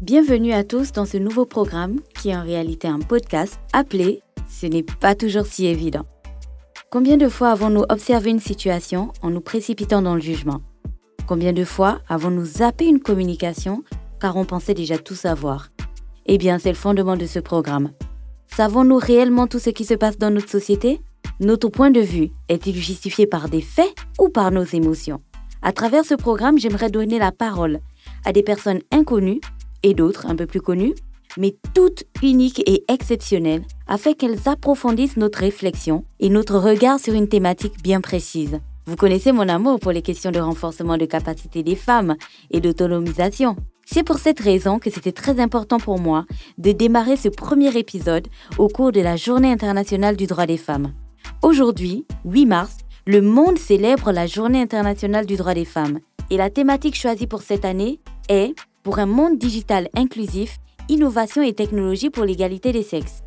Bienvenue à tous dans ce nouveau programme qui est en réalité un podcast appelé « Ce n'est pas toujours si évident ». Combien de fois avons-nous observé une situation en nous précipitant dans le jugement? Combien de fois avons-nous zappé une communication car on pensait déjà tout savoir? Eh bien, c'est le fondement de ce programme. Savons-nous réellement tout ce qui se passe dans notre société? Notre point de vue est-il justifié par des faits ou par nos émotions? À travers ce programme, j'aimerais donner la parole à des personnes inconnues et d'autres un peu plus connues, mais toutes uniques et exceptionnelles, afin qu'elles approfondissent notre réflexion et notre regard sur une thématique bien précise. Vous connaissez mon amour pour les questions de renforcement de capacité des femmes et d'autonomisation. C'est pour cette raison que c'était très important pour moi de démarrer ce premier épisode au cours de la Journée internationale du droit des femmes. Aujourd'hui, 8 mars, le monde célèbre la Journée internationale du droit des femmes. Et la thématique choisie pour cette année est « Pour un monde digital inclusif, innovation et technologie pour l'égalité des sexes ».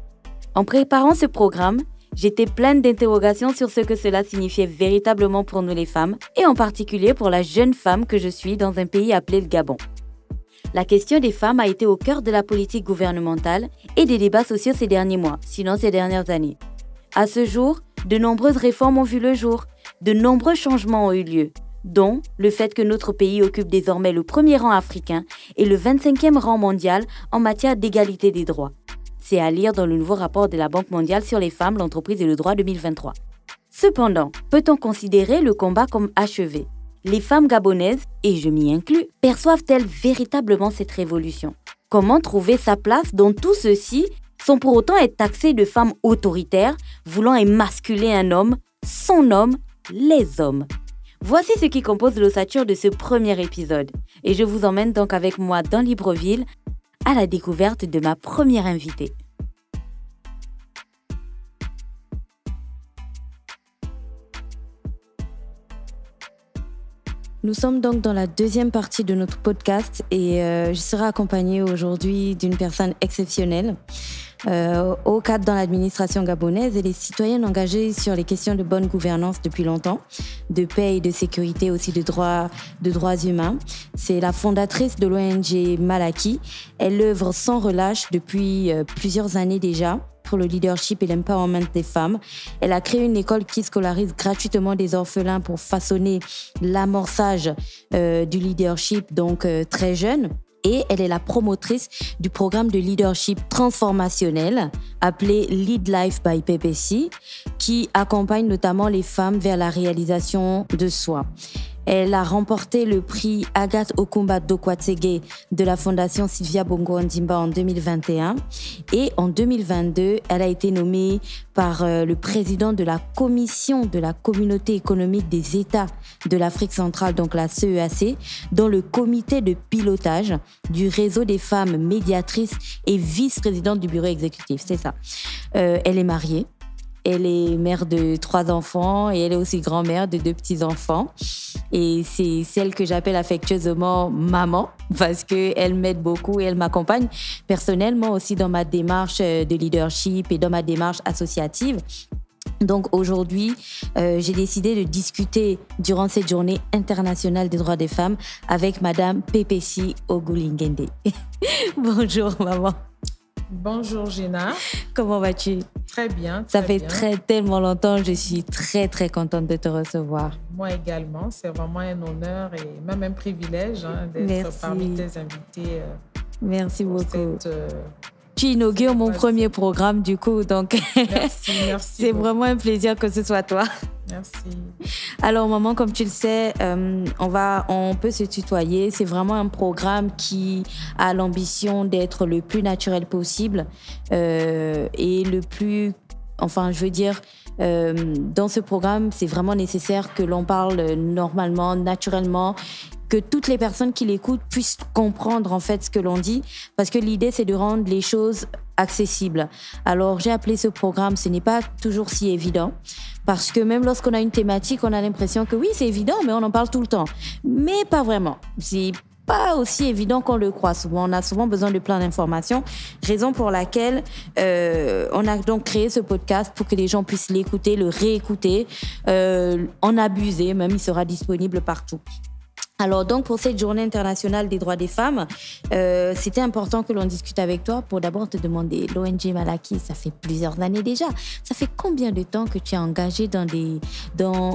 En préparant ce programme, j'étais pleine d'interrogations sur ce que cela signifiait véritablement pour nous les femmes, et en particulier pour la jeune femme que je suis dans un pays appelé le Gabon. La question des femmes a été au cœur de la politique gouvernementale et des débats sociaux ces derniers mois, sinon ces dernières années. À ce jour, de nombreuses réformes ont vu le jour, de nombreux changements ont eu lieu, dont le fait que notre pays occupe désormais le premier rang africain et le 25e rang mondial en matière d'égalité des droits. C'est à lire dans le nouveau rapport de la Banque mondiale sur les femmes, l'entreprise et le droit 2023. Cependant, peut-on considérer le combat comme achevé? Les femmes gabonaises, et je m'y inclus, perçoivent-elles véritablement cette révolution? Comment trouver sa place dans tout ceci sans pour autant être taxées de femmes autoritaires, voulant émasculer un homme, son homme, les hommes? Voici ce qui compose l'ossature de ce premier épisode. Et je vous emmène donc avec moi dans Libreville à la découverte de ma première invitée. Nous sommes donc dans la deuxième partie de notre podcast et je serai accompagnée aujourd'hui d'une personne exceptionnelle. Au cadre dans l'administration gabonaise, elle est citoyenne engagée sur les questions de bonne gouvernance depuis longtemps, de paix et de sécurité, aussi de droits humains. C'est la fondatrice de l'ONG Malaki. Elle œuvre sans relâche depuis plusieurs années déjà pour le leadership et l'empowerment des femmes. Elle a créé une école qui scolarise gratuitement des orphelins pour façonner l'amorçage du leadership, donc très jeune. Et elle est la promotrice du programme de leadership transformationnel appelé Lead Life by PPC, qui accompagne notamment les femmes vers la réalisation de soi. Elle a remporté le prix Agathe Okumba Dokwatsege de la Fondation Sylvia Bongo Ondimba en 2021. Et en 2022, elle a été nommée par le président de la Commission de la Communauté économique des États de l'Afrique centrale, donc la CEAC, dans le comité de pilotage du réseau des femmes médiatrices et vice-présidente du bureau exécutif. C'est ça. Elle est mariée. Elle est mère de 3 enfants et elle est aussi grand-mère de 2 petits-enfants. Et c'est celle que j'appelle affectueusement maman parce qu'elle m'aide beaucoup et elle m'accompagne personnellement aussi dans ma démarche de leadership et dans ma démarche associative. Donc aujourd'hui, j'ai décidé de discuter durant cette journée internationale des droits des femmes avec Madame Pepesi Ogulingende. Bonjour maman. Bonjour Gina. Comment vas-tu? Très bien. Ça fait tellement longtemps, je suis très très contente de te recevoir. Moi également, c'est vraiment un honneur et même un privilège d'être parmi tes invités. Merci beaucoup. Tu inaugures mon premier programme du coup, donc merci c'est beaucoup. Vraiment un plaisir que ce soit toi. Merci. Alors maman, comme tu le sais, on peut se tutoyer. C'est vraiment un programme qui a l'ambition d'être le plus naturel possible et le plus, dans ce programme, c'est vraiment nécessaire que l'on parle normalement, naturellement, que toutes les personnes qui l'écoutent puissent comprendre en fait ce que l'on dit, parce que l'idée c'est de rendre les choses accessibles. Alors j'ai appelé ce programme, ce n'est pas toujours si évident, parce que même lorsqu'on a une thématique, on a l'impression que oui c'est évident, mais on en parle tout le temps. Mais pas vraiment. C'est pas aussi évident qu'on le croit souvent. On a souvent besoin de plein d'informations, raison pour laquelle on a donc créé ce podcast pour que les gens puissent l'écouter, le réécouter, en abuser, même il sera disponible partout. Alors donc pour cette journée internationale des droits des femmes, c'était important que l'on discute avec toi pour d'abord te demander, l'ONG Malaki, ça fait plusieurs années déjà. Ça fait combien de temps que tu es engagée dans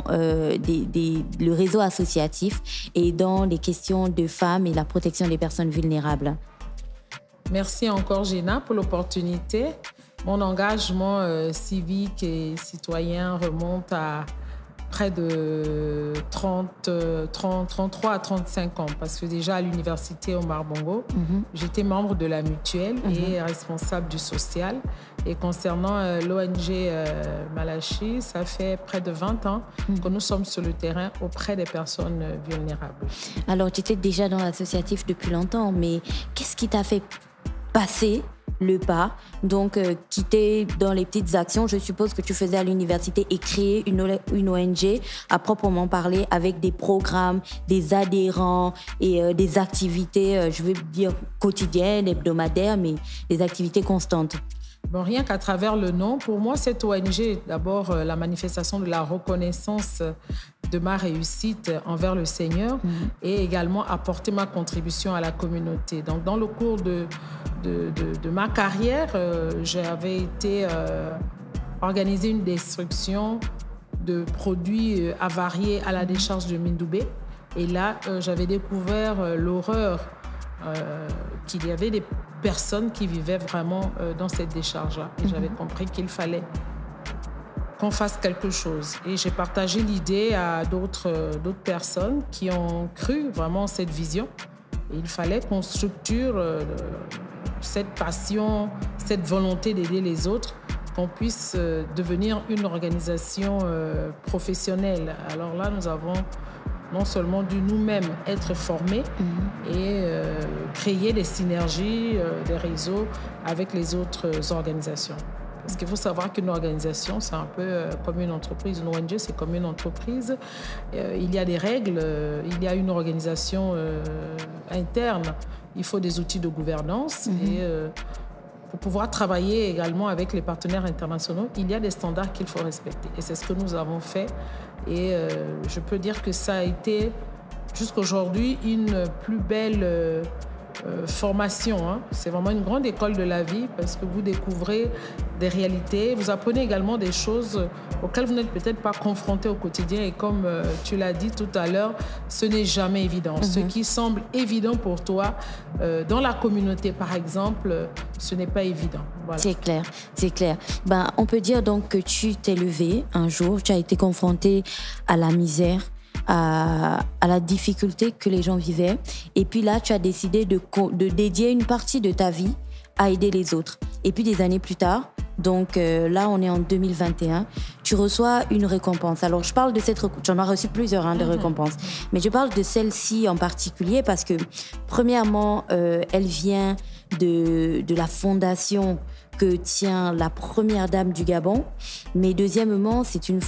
le réseau associatif et dans les questions de femmes et la protection des personnes vulnérables? Merci encore Gina pour l'opportunité. Mon engagement civique et citoyen remonte à près de 33 à 35 ans, parce que déjà à l'université Omar Bongo, j'étais membre de la mutuelle et responsable du social. Et concernant l'ONG Malachi, ça fait près de 20 ans que nous sommes sur le terrain auprès des personnes vulnérables. Alors, tu étais déjà dans l'associatif depuis longtemps, mais qu'est-ce qui t'a fait passer le pas, donc quitter dans les petites actions, je suppose que tu faisais à l'université, et créer une ONG à proprement parler avec des programmes, des adhérents et des activités, je veux dire quotidiennes, hebdomadaires, mais des activités constantes? Bon, rien qu'à travers le nom, pour moi, cette ONG est d'abord la manifestation de la reconnaissance de ma réussite envers le Seigneur et également apporter ma contribution à la communauté. Donc, dans le cours de ma carrière, j'avais été organiser une destruction de produits avariés à la décharge de Mindoubé. Et là, j'avais découvert l'horreur qu'il y avait des personnes qui vivaient vraiment dans cette décharge-là. Et j'avais compris qu'il fallait qu'on fasse quelque chose. Et j'ai partagé l'idée à d'autres personnes qui ont cru vraiment en cette vision. Et il fallait qu'on structure cette passion, cette volonté d'aider les autres, qu'on puisse devenir une organisation professionnelle. Alors là, nous avons non seulement dû nous-mêmes être formés et créer des synergies, des réseaux avec les autres organisations. Parce qu'il faut savoir qu'une organisation, c'est un peu comme une entreprise. Une ONG, c'est comme une entreprise. Il y a des règles, il y a une organisation interne. Il faut des outils de gouvernance et pour pouvoir travailler également avec les partenaires internationaux, il y a des standards qu'il faut respecter. Et c'est ce que nous avons fait. Et je peux dire que ça a été, jusqu'aujourd'hui, une plus belle formation. Hein. C'est vraiment une grande école de la vie parce que vous découvrez des réalités. Vous apprenez également des choses auxquelles vous n'êtes peut-être pas confrontés au quotidien. Et comme tu l'as dit tout à l'heure, ce n'est jamais évident. Ce qui semble évident pour toi, dans la communauté par exemple, ce n'est pas évident. Voilà. C'est clair, c'est clair. Ben, on peut dire donc que tu t'es levé un jour, tu as été confronté à la misère, à la difficulté que les gens vivaient. Et puis là, tu as décidé de dédier une partie de ta vie à aider les autres. Et puis des années plus tard, donc là, on est en 2021, tu reçois une récompense. Alors, je parle de cette récompense. J'en ai reçu plusieurs de récompenses. Mais je parle de celle-ci en particulier parce que, premièrement, elle vient de la fondation que tient la première dame du Gabon, mais deuxièmement, c'est une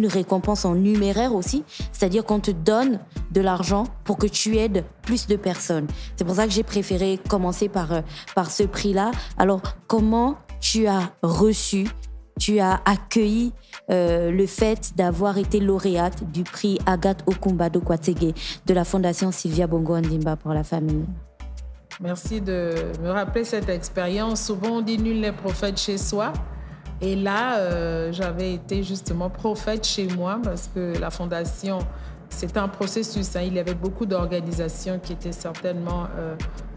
récompense en numéraire aussi, c'est-à-dire qu'on te donne de l'argent pour que tu aides plus de personnes. C'est pour ça que j'ai préféré commencer par ce prix-là. Alors, comment tu as reçu, tu as accueilli le fait d'avoir été lauréate du prix Agathe Okumbado Kwatsege de la Fondation Sylvia Bongo Ondimba pour la famille? Merci de me rappeler cette expérience. Souvent, on dit nul n'est prophète chez soi. Et là, j'avais été justement prophète chez moi parce que la fondation, c'était un processus. Il y avait beaucoup d'organisations qui étaient certainement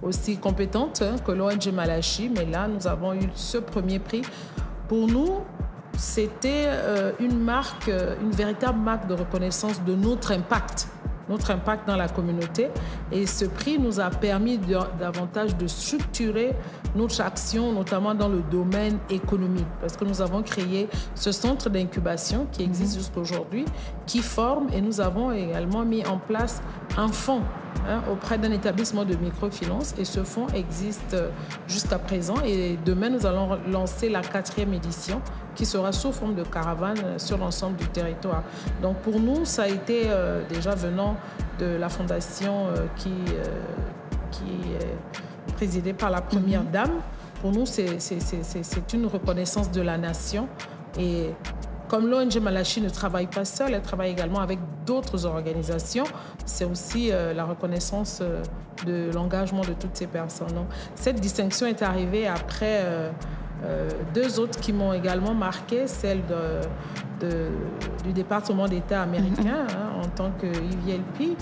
aussi compétentes que l'ONG Malachi. Mais là, nous avons eu ce premier prix. Pour nous, c'était une véritable marque de reconnaissance de notre impact dans la communauté. Et ce prix nous a permis davantage de structurer notre action, notamment dans le domaine économique, parce que nous avons créé ce centre d'incubation qui existe jusqu'aujourd'hui, qui forme, et nous avons également mis en place un fonds auprès d'un établissement de microfinance, et ce fonds existe jusqu'à présent. Et demain, nous allons lancer la 4e édition qui sera sous forme de caravane sur l'ensemble du territoire. Donc pour nous, ça a été déjà venant de la fondation qui est présidée par la première dame. Pour nous, c'est une reconnaissance de la nation. Et comme l'ONG Malachi ne travaille pas seule, elle travaille également avec d'autres organisations. C'est aussi la reconnaissance de l'engagement de toutes ces personnes. Donc, cette distinction est arrivée après 2 autres qui m'ont également marqué, celle du département d'État américain en tant que EVLP,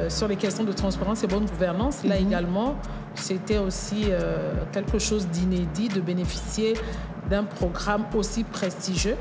sur les questions de transparence et bonne gouvernance. Là également, c'était aussi quelque chose d'inédit de bénéficier d'un programme aussi prestigieux.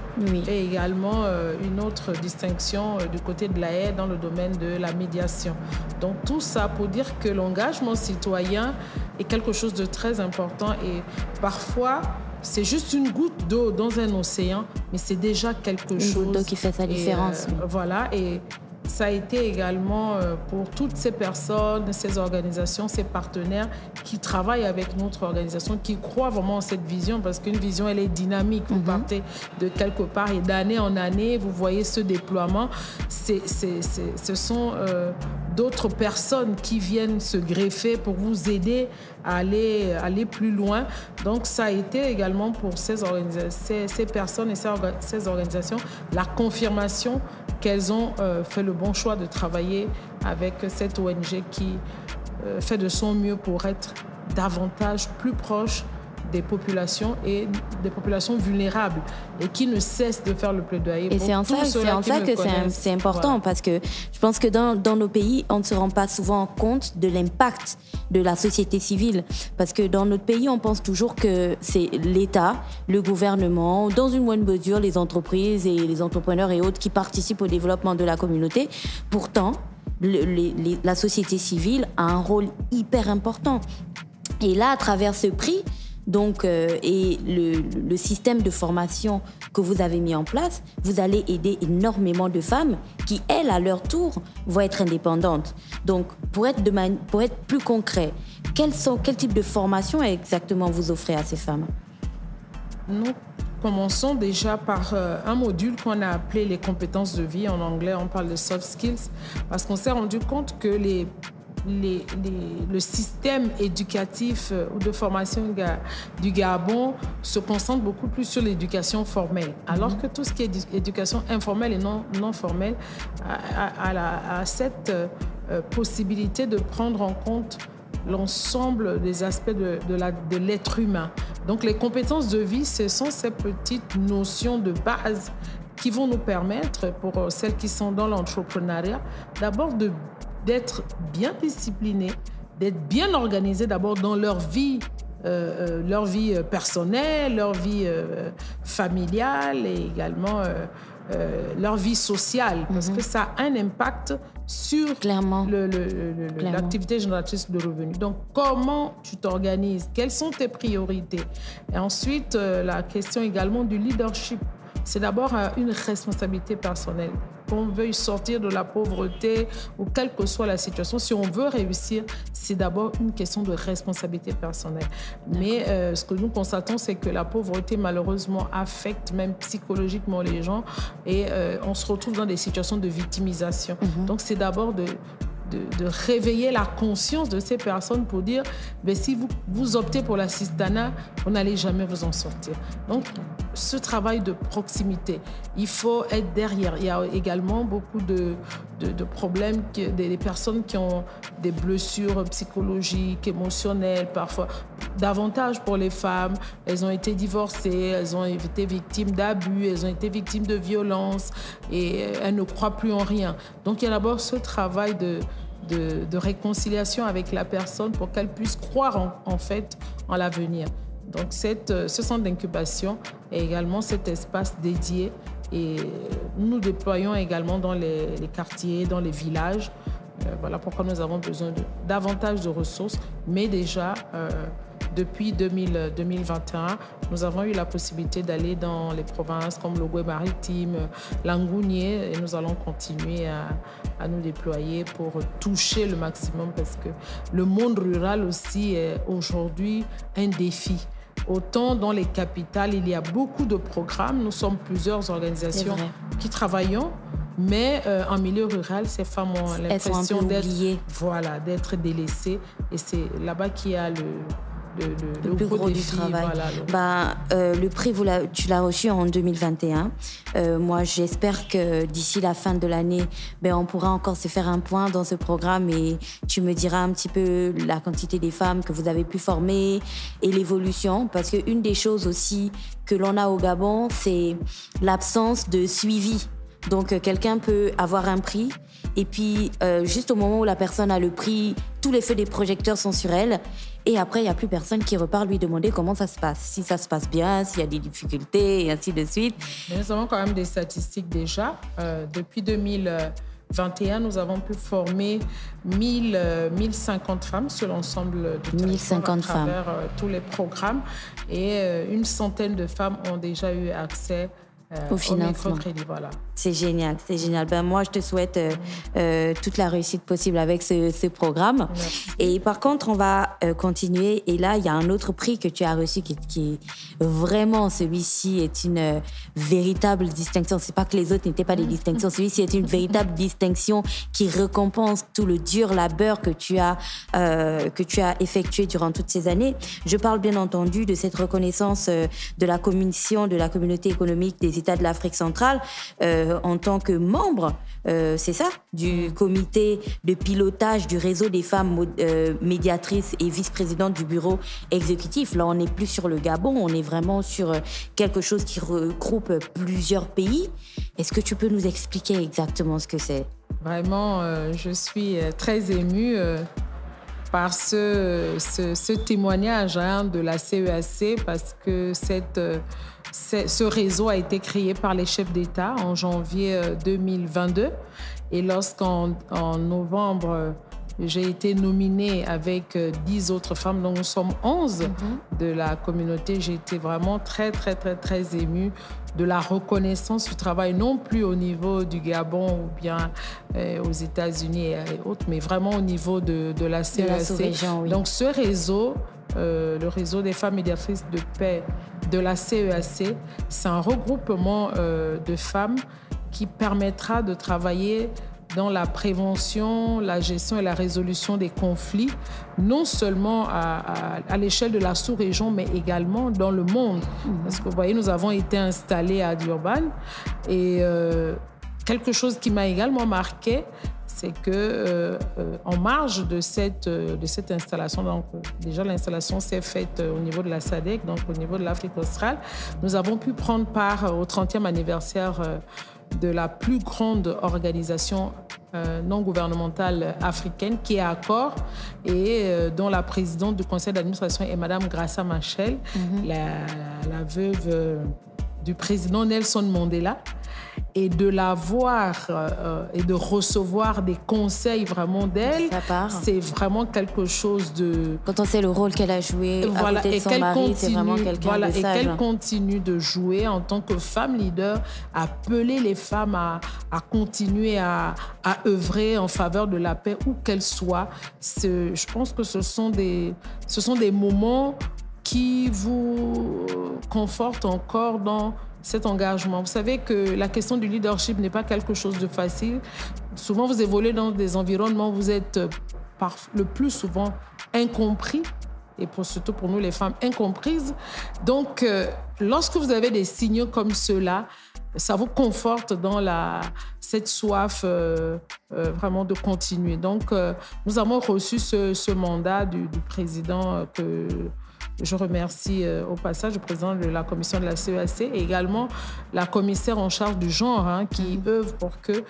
Et également une autre distinction du côté de l'AE dans le domaine de la médiation. Donc tout ça pour dire que l'engagement citoyen est quelque chose de très important et parfois c'est juste une goutte d'eau dans un océan, mais c'est déjà quelque chose. Une goutte d'eau qui fait sa différence. Voilà, et ça a été également pour toutes ces personnes, ces organisations, ces partenaires qui travaillent avec notre organisation, qui croient vraiment en cette vision, parce qu'une vision, elle est dynamique. Vous partez de quelque part et d'année en année, vous voyez ce déploiement. Ce sont d'autres personnes qui viennent se greffer pour vous aider à aller plus loin. Donc, ça a été également pour ces personnes et ces organisations la confirmation qu'elles ont fait le bon choix de travailler avec cette ONG qui fait de son mieux pour être davantage plus proche des populations et des populations vulnérables et qui ne cessent de faire le plaidoyer. Et c'est en ça que c'est important, parce que je pense que dans nos pays, on ne se rend pas souvent compte de l'impact de la société civile. Parce que dans notre pays, on pense toujours que c'est l'État, le gouvernement, dans une moindre mesure, les entreprises et les entrepreneurs et autres qui participent au développement de la communauté. Pourtant, la société civile a un rôle hyper important. Et là, à travers ce prix, donc, et le système de formation que vous avez mis en place, vous allez aider énormément de femmes qui, elles, à leur tour, vont être indépendantes. Donc, pour être plus concret, quel type de formation exactement vous offrez à ces femmes? Nous commençons déjà par un module qu'on a appelé les compétences de vie. En anglais, on parle de soft skills, parce qu'on s'est rendu compte que le système éducatif ou de formation du Gabon se concentre beaucoup plus sur l'éducation formelle, alors que tout ce qui est éducation informelle et non formelle a cette possibilité de prendre en compte l'ensemble des aspects de l'être humain. Donc les compétences de vie, ce sont ces petites notions de base qui vont nous permettre, pour celles qui sont dans l'entrepreneuriat, d'abord d'être bien disciplinés, d'être bien organisés d'abord dans leur vie personnelle, leur vie familiale et également leur vie sociale, parce que ça a un impact sur l'activité génératrice de revenus. Donc, comment tu t'organises? Quelles sont tes priorités? Et ensuite, la question également du leadership. C'est d'abord une responsabilité personnelle. Qu'on veuille sortir de la pauvreté ou quelle que soit la situation, si on veut réussir, c'est d'abord une question de responsabilité personnelle. Mais ce que nous constatons, c'est que la pauvreté, malheureusement, affecte même psychologiquement les gens et on se retrouve dans des situations de victimisation. Donc, c'est d'abord de réveiller la conscience de ces personnes pour dire, si vous optez pour l'assistanat, vous n'allez jamais vous en sortir. Donc, ce travail de proximité, il faut être derrière. Il y a également beaucoup de problèmes, des personnes qui ont des blessures psychologiques, émotionnelles, parfois davantage pour les femmes. Elles ont été divorcées, elles ont été victimes d'abus, elles ont été victimes de violences et elles ne croient plus en rien. Donc, il y a d'abord ce travail de réconciliation avec la personne pour qu'elle puisse croire en l'avenir. Donc, ce centre d'incubation est également cet espace dédié et nous déployons également dans les quartiers, dans les villages. Voilà pourquoi nous avons besoin davantage de ressources, mais déjà depuis 2021, nous avons eu la possibilité d'aller dans les provinces comme l'Ogooué-Maritime, Langounié, et nous allons continuer à nous déployer pour toucher le maximum, parce que le monde rural aussi est aujourd'hui un défi. Autant dans les capitales, il y a beaucoup de programmes. Nous sommes plusieurs organisations qui travaillons, mais en milieu rural, ces femmes ont l'impression d'être délaissées. Et c'est là-bas qu'il y a le plus gros du travail. Voilà, le prix, tu l'as reçu en 2021. Moi, j'espère que d'ici la fin de l'année, on pourra encore se faire un point dans ce programme et tu me diras un petit peu la quantité des femmes que vous avez pu former et l'évolution. Parce qu'une des choses aussi que l'on a au Gabon, c'est l'absence de suivi. Donc, quelqu'un peut avoir un prix et puis, juste au moment où la personne a le prix, tous les feux des projecteurs sont sur elle. Et après, il n'y a plus personne qui repart lui demander comment ça se passe. Si ça se passe bien, s'il y a des difficultés et ainsi de suite. Mais nous avons quand même des statistiques déjà. Depuis 2021, nous avons pu former 1050 femmes sur l'ensemble du territoire à travers tous les programmes. Et une centaine de femmes ont déjà eu accès au financement. Voilà. C'est génial, c'est génial. Moi, je te souhaite toute la réussite possible avec ce programme. Merci. Et par contre, on va continuer. Et là, il y a un autre prix que tu as reçu qui est vraiment, celui-ci est une véritable distinction. C'est pas que les autres n'étaient pas des distinctions. Celui-ci est une véritable distinction qui récompense tout le dur labeur que tu as effectué durant toutes ces années. Je parle bien entendu de cette reconnaissance de la Commission de la Communauté économique des États de l'Afrique centrale en tant que membre, c'est ça, du comité de pilotage du réseau des femmes médiatrices et vice-présidentes du bureau exécutif. Là, on n'est plus sur le Gabon, on est vraiment sur quelque chose qui regroupe plusieurs pays. Est-ce que tu peux nous expliquer exactement ce que c'est? Vraiment, je suis très émue par ce témoignage de la CEAC parce que ce réseau a été créé par les chefs d'État en janvier 2022. Et lorsqu'en novembre, j'ai été nominée avec 10 autres femmes, donc nous sommes 11 de la communauté. J'ai été vraiment très, très, très, très émue de la reconnaissance du travail, non plus au niveau du Gabon ou bien aux États-Unis et autres, mais vraiment au niveau de la CEAC. De la sous-région, oui. Donc ce réseau, le réseau des femmes médiatrices de paix de la CEAC, c'est un regroupement de femmes qui permettra de travailler dans la prévention, la gestion et la résolution des conflits, non seulement à l'échelle de la sous-région, mais également dans le monde. Parce que vous voyez, nous avons été installés à Durban et quelque chose qui m'a également marqué, c'est que en marge de cette installation, donc déjà l'installation s'est faite au niveau de la SADC, donc au niveau de l'Afrique australe, nous avons pu prendre part au 30e anniversaire de la plus grande organisation non gouvernementale africaine qui est Accor et dont la présidente du conseil d'administration est Madame Graça Machel, la veuve du président Nelson Mandela. Et de la voir et de recevoir des conseils vraiment d'elle, c'est vraiment quelque chose de... Quand on sait le rôle qu'elle a joué à côté de son mari, c'est vraiment quelqu'un de sage. Et qu'elle continue de jouer en tant que femme leader, appeler les femmes à continuer à œuvrer en faveur de la paix où qu'elles soient. Je pense que ce sont des moments qui vous confortent encore dans cet engagement. Vous savez que la question du leadership n'est pas quelque chose de facile. Souvent, vous évoluez dans des environnements où vous êtes le plus souvent incompris, et surtout pour nous les femmes incomprises. Donc, lorsque vous avez des signaux comme ceux-là, ça vous conforte dans cette soif vraiment de continuer. Donc, nous avons reçu ce mandat du président que je remercie au passage le président de la commission de la CEAC et également la commissaire en charge du genre qui œuvre pour que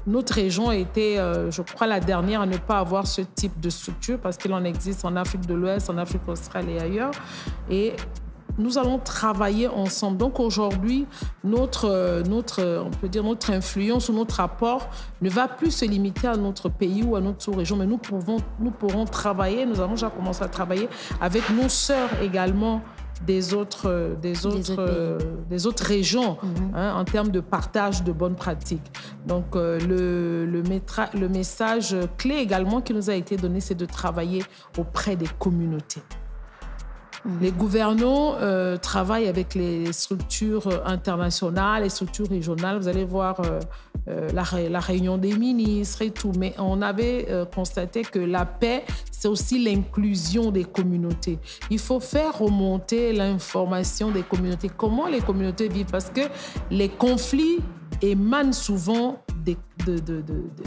notre région ait été, je crois, la dernière à ne pas avoir ce type de structure parce qu'il en existe en Afrique de l'Ouest, en Afrique australe et ailleurs. Et nous allons travailler ensemble. Donc aujourd'hui, on peut dire notre influence ou notre apport ne va plus se limiter à notre pays ou à notre sous-région, mais nous pourrons travailler, nous avons déjà commencé à travailler avec nos sœurs également des autres régions en termes de partage de bonnes pratiques. Donc le message clé également qui nous a été donné, c'est de travailler auprès des communautés. Les gouvernants travaillent avec les structures internationales, les structures régionales. Vous allez voir la réunion des ministres et tout. Mais on avait constaté que la paix, c'est aussi l'inclusion des communautés. Il faut faire remonter l'information des communautés. Comment les communautés vivent? Parce que les conflits émanent souvent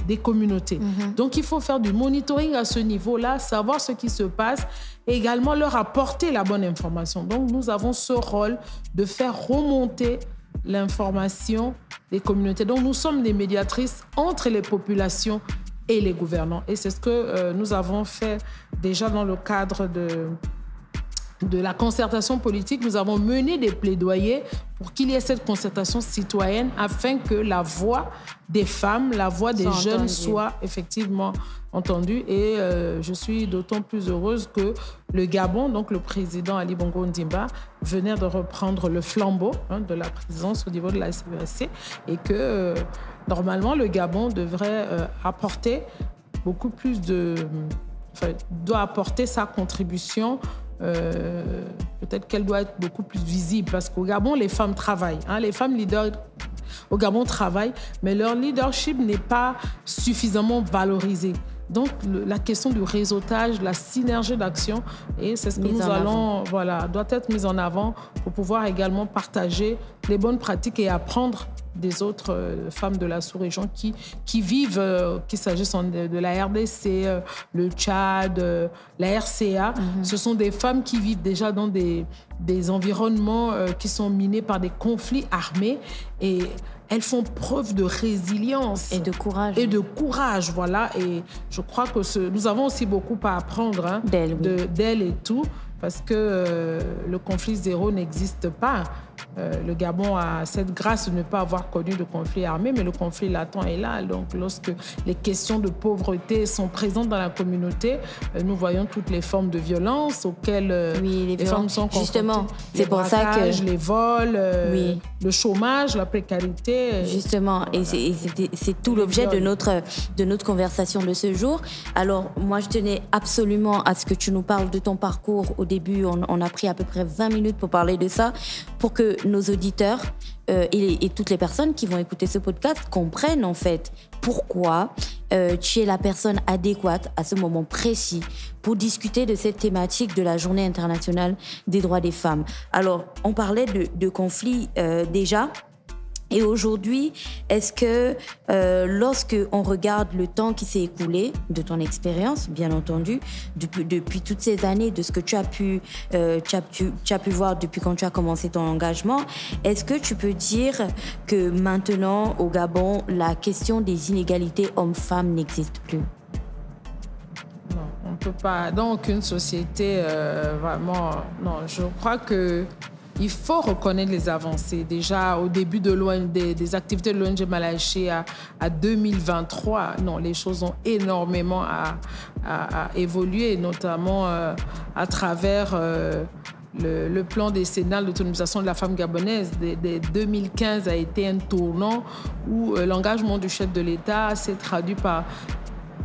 des communautés. Donc, il faut faire du monitoring à ce niveau-là, savoir ce qui se passe et également leur apporter la bonne information. Donc, nous avons ce rôle de faire remonter l'information des communautés. Donc, nous sommes des médiatrices entre les populations et les gouvernants. Et c'est ce que nous avons fait déjà dans le cadre de la concertation politique. Nous avons mené des plaidoyers pour qu'il y ait cette concertation citoyenne afin que la voix des femmes, la voix des jeunes soit effectivement entendue. Et je suis d'autant plus heureuse que le Gabon, donc le président Ali Bongo Ondimba, venait de reprendre le flambeau de la présidence au niveau de la CEAC et que normalement le Gabon devrait apporter beaucoup plus doit apporter sa contribution. Peut-être qu'elle doit être beaucoup plus visible parce qu'au Gabon, les femmes travaillent. Les femmes leaders au Gabon travaillent, mais leur leadership n'est pas suffisamment valorisé. Donc, la question du réseautage, la synergie d'action, et c'est ce que nous allons, doit être mise en avant pour pouvoir également partager les bonnes pratiques et apprendre des autres femmes de la sous-région qui vivent, qu'il s'agisse de la RDC, le Tchad, la RCA. Ce sont des femmes qui vivent déjà dans des environnements qui sont minés par des conflits armés et elles font preuve de résilience. Et de courage. Et de courage, voilà. Et je crois que nous avons aussi beaucoup à apprendre d'elles et tout, parce que le conflit zéro n'existe pas. Le Gabon a cette grâce de ne pas avoir connu de conflit armé, mais le conflit latent est là. Donc, lorsque les questions de pauvreté sont présentes dans la communauté, nous voyons toutes les formes de violence auxquelles les femmes sont confrontées. Justement, c'est pour ça que... les vols, le chômage, la précarité. Justement, et c'est tout l'objet de notre conversation de ce jour. Alors, moi, je tenais absolument à ce que tu nous parles de ton parcours. Au début, on a pris à peu près 20 minutes pour parler de ça, pour que nos auditeurs et toutes les personnes qui vont écouter ce podcast comprennent en fait pourquoi tu es la personne adéquate à ce moment précis pour discuter de cette thématique de la Journée internationale des droits des femmes. Alors, on parlait de conflits déjà. Et aujourd'hui, est-ce que lorsque on regarde le temps qui s'est écoulé, de ton expérience, bien entendu, depuis toutes ces années, de ce que tu as pu voir depuis quand tu as commencé ton engagement, est-ce que tu peux dire que maintenant, au Gabon, la question des inégalités hommes-femmes n'existe plus? Non, on ne peut pas. Dans aucune société, vraiment, non. Je crois que il faut reconnaître les avancées. Déjà, au début des activités de l'ONG Malachi à 2023, non, les choses ont énormément à évoluer, notamment à travers le plan décennal d'autonomisation de la femme gabonaise. 2015 a été un tournant où l'engagement du chef de l'État s'est traduit par...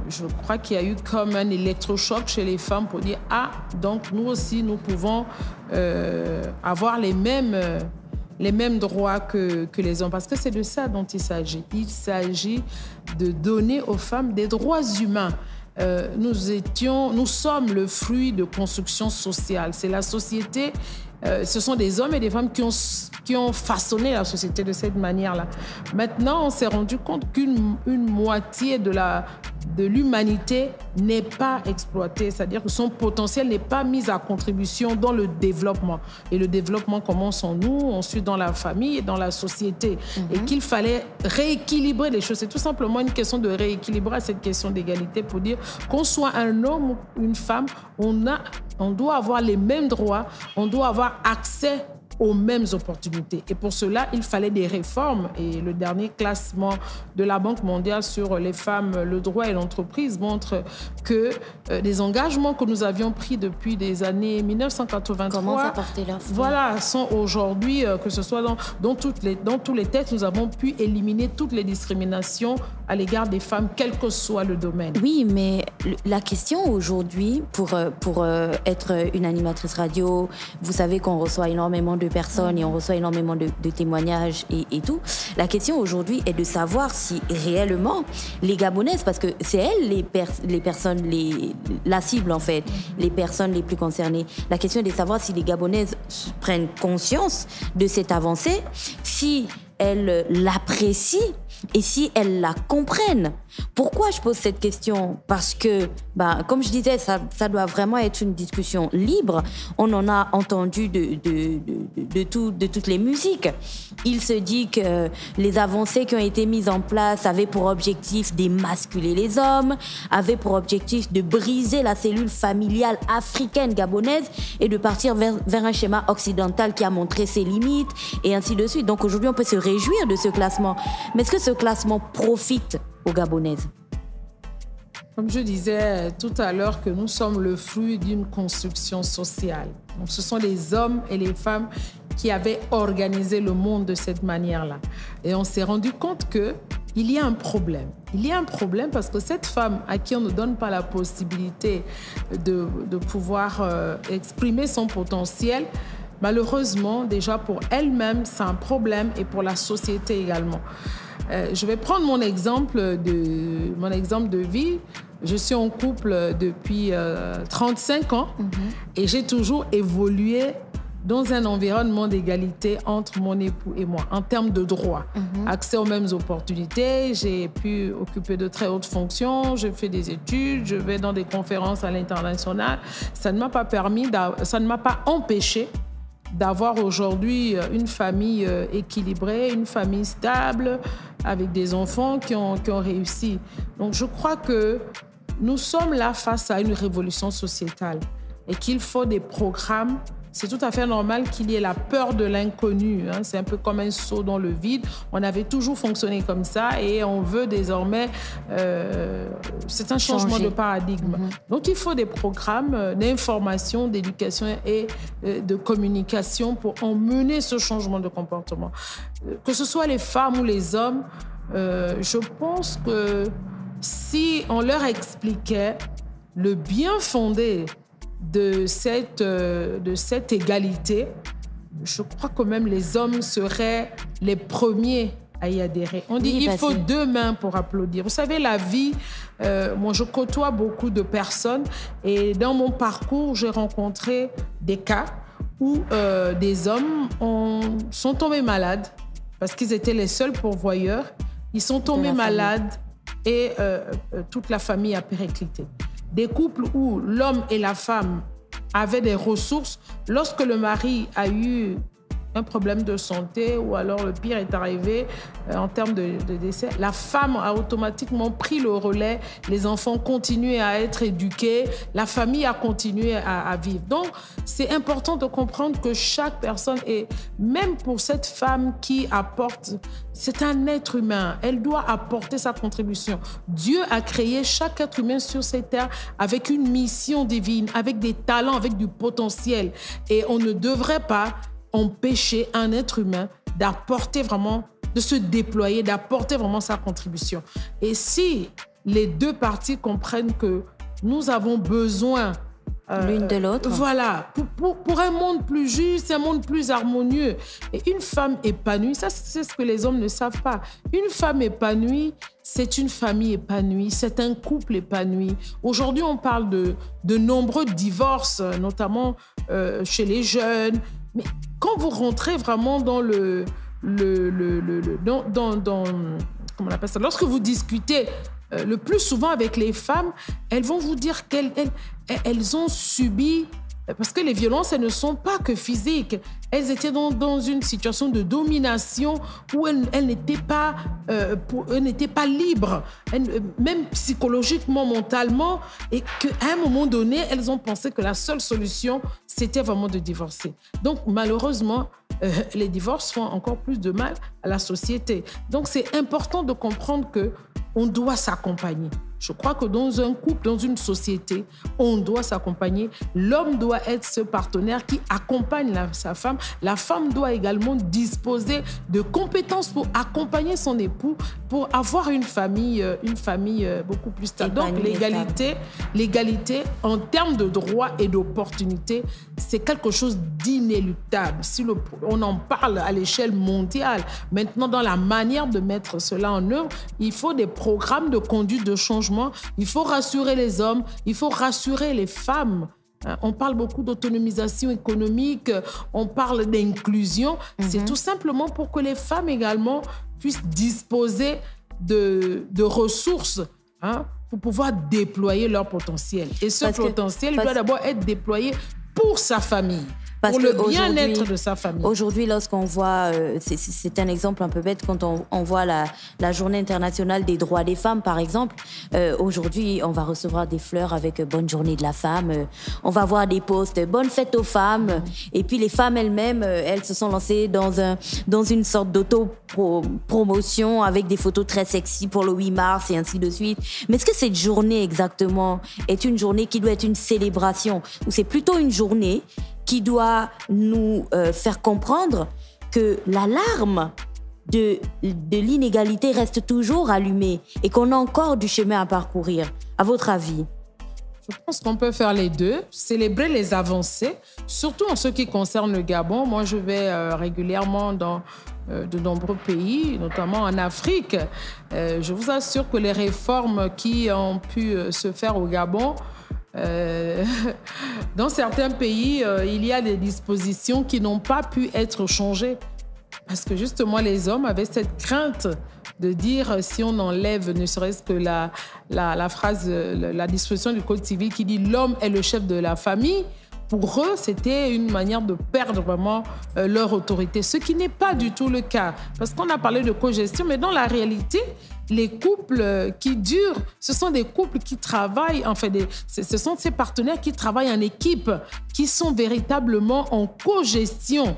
Je crois qu'il y a eu comme un électrochoc chez les femmes pour dire « Ah, donc nous aussi, nous pouvons avoir les mêmes droits que les hommes. » Parce que c'est de ça dont il s'agit. Il s'agit de donner aux femmes des droits humains. Nous sommes le fruit de construction sociale. C'est la société... ce sont des hommes et des femmes qui ont façonné la société de cette manière-là. Maintenant, on s'est rendu compte qu'une moitié de l'humanité n'est pas exploitée, c'est-à-dire que son potentiel n'est pas mis à contribution dans le développement. Et le développement commence en nous, ensuite dans la famille et dans la société. Et qu'il fallait rééquilibrer les choses. C'est tout simplement une question de rééquilibrer cette question d'égalité pour dire qu'on soit un homme ou une femme, on doit avoir les mêmes droits, on doit avoir accès aux mêmes opportunités. Et pour cela, il fallait des réformes. Et le dernier classement de la Banque mondiale sur les femmes, le droit et l'entreprise montre que les engagements que nous avions pris depuis les années 1983 sont aujourd'hui, que ce soit dans tous les textes, nous avons pu éliminer toutes les discriminations à l'égard des femmes, quel que soit le domaine. Oui, mais la question aujourd'hui, pour être une animatrice radio, vous savez qu'on reçoit énormément de personnes et on reçoit énormément de témoignages et tout. La question aujourd'hui est de savoir si réellement les Gabonaises, parce que c'est elles les personnes, la cible en fait, les personnes les plus concernées. La question est de savoir si les Gabonaises prennent conscience de cette avancée, si elles l'apprécient et si elles la comprennent. Pourquoi je pose cette question? Parce que, comme je disais, ça doit vraiment être une discussion libre. On en a entendu de toutes les musiques. Il se dit que les avancées qui ont été mises en place avaient pour objectif d'émasculer les hommes, avaient pour objectif de briser la cellule familiale africaine gabonaise et de partir vers un schéma occidental qui a montré ses limites et ainsi de suite. Donc aujourd'hui, on peut se réjouir de ce classement. Mais est-ce que ce classement profite aux Gabonaises? Comme je disais tout à l'heure, que nous sommes le fruit d'une construction sociale. Donc, ce sont les hommes et les femmes qui avaient organisé le monde de cette manière-là. Et on s'est rendu compte qu'il y a un problème. Il y a un problème parce que cette femme à qui on ne donne pas la possibilité de pouvoir exprimer son potentiel, malheureusement, déjà pour elle-même, c'est un problème et pour la société également. Je vais prendre mon exemple de vie. Je suis en couple depuis 35 ans et j'ai toujours évolué dans un environnement d'égalité entre mon époux et moi, en termes de droits. Accès aux mêmes opportunités, j'ai pu occuper de très hautes fonctions, je fais des études, je vais dans des conférences à l'international. Ça ne m'a pas empêché d'avoir aujourd'hui une famille équilibrée, une famille stable, avec des enfants qui ont réussi. Donc je crois que nous sommes là face à une révolution sociétale et qu'il faut des programmes. C'est tout à fait normal qu'il y ait la peur de l'inconnu. C'est un peu comme un saut dans le vide. On avait toujours fonctionné comme ça et on veut désormais... c'est un changement de paradigme. Donc, il faut des programmes d'information, d'éducation et de communication pour emmener ce changement de comportement. Que ce soit les femmes ou les hommes, je pense que si on leur expliquait le bien fondé de cette égalité, je crois que même les hommes seraient les premiers à y adhérer. On dit il faut 2 mains pour applaudir. Vous savez, la vie, moi je côtoie beaucoup de personnes et dans mon parcours, j'ai rencontré des cas où des hommes sont tombés malades parce qu'ils étaient les seuls pourvoyeurs. Ils sont tombés malades et toute la famille a périclité. Des couples où l'homme et la femme avaient des ressources, lorsque le mari a eu un problème de santé ou alors le pire est arrivé en termes de décès, la femme a automatiquement pris le relais, les enfants continuaient à être éduqués, la famille a continué à vivre. Donc, c'est important de comprendre que chaque personne, et même pour cette femme qui apporte, c'est un être humain, elle doit apporter sa contribution. Dieu a créé chaque être humain sur cette terre avec une mission divine, avec des talents, avec du potentiel. Et on ne devrait pas empêcher un être humain d'apporter vraiment, de se déployer, d'apporter vraiment sa contribution. Et si les 2 parties comprennent que nous avons besoin l'une de l'autre. Voilà, pour un monde plus juste, un monde plus harmonieux. Et une femme épanouie, ça c'est ce que les hommes ne savent pas. Une femme épanouie, c'est une famille épanouie, c'est un couple épanoui. Aujourd'hui, on parle de nombreux divorces, notamment chez les jeunes. Mais quand vous rentrez vraiment dans comment on appelle ça, lorsque vous discutez le plus souvent avec les femmes, elles vont vous dire qu'elles ont subi, parce que les violences, elles ne sont pas que physiques. Elles étaient dans une situation de domination où elles n'étaient pas libres, même psychologiquement, mentalement, et qu'à un moment donné, elles ont pensé que la seule solution, c'était vraiment de divorcer. Donc, malheureusement, les divorces font encore plus de mal à la société. Donc, c'est important de comprendre qu'on doit s'accompagner. Je crois que dans un couple, dans une société, on doit s'accompagner. L'homme doit être ce partenaire qui accompagne sa femme. La femme doit également disposer de compétences pour accompagner son époux, pour avoir une famille beaucoup plus stable. Donc, l'égalité en termes de droits et d'opportunités, c'est quelque chose d'inéluctable. Si on en parle à l'échelle mondiale, maintenant, dans la manière de mettre cela en œuvre, il faut des programmes de conduite de changement. Il faut rassurer les hommes, il faut rassurer les femmes. On parle beaucoup d'autonomisation économique, on parle d'inclusion. C'est tout simplement pour que les femmes également puissent disposer de ressources pour pouvoir déployer leur potentiel. Et ce potentiel doit d'abord être déployé pour sa famille. Pour le bien-être de sa famille. Aujourd'hui, lorsqu'on voit, c'est un exemple un peu bête, quand on voit la Journée internationale des droits des femmes, par exemple, aujourd'hui, on va recevoir des fleurs avec Bonne journée de la femme, on va voir des posts Bonne fête aux femmes, et puis les femmes elles-mêmes, elles se sont lancées dans une sorte d'auto-promotion avec des photos très sexy pour le 8 mars et ainsi de suite. Mais est-ce que cette journée exactement est une journée qui doit être une célébration, ou c'est plutôt une journée qui doit nous faire comprendre que l'alarme de l'inégalité reste toujours allumée et qu'on a encore du chemin à parcourir. À votre avis? Je pense qu'on peut faire les deux, célébrer les avancées, surtout en ce qui concerne le Gabon. Moi, je vais régulièrement dans de nombreux pays, notamment en Afrique. Je vous assure que les réformes qui ont pu se faire au Gabon, dans certains pays, il y a des dispositions qui n'ont pas pu être changées. Parce que justement, les hommes avaient cette crainte de dire, si on enlève ne serait-ce que la phrase, la disposition du Code civil qui dit « l'homme est le chef de la famille », pour eux, c'était une manière de perdre vraiment leur autorité, ce qui n'est pas du tout le cas. Parce qu'on a parlé de cogestion, mais dans la réalité, les couples qui durent, ce sont des couples qui travaillent, enfin, ce sont ces partenaires qui travaillent en équipe, qui sont véritablement en cogestion.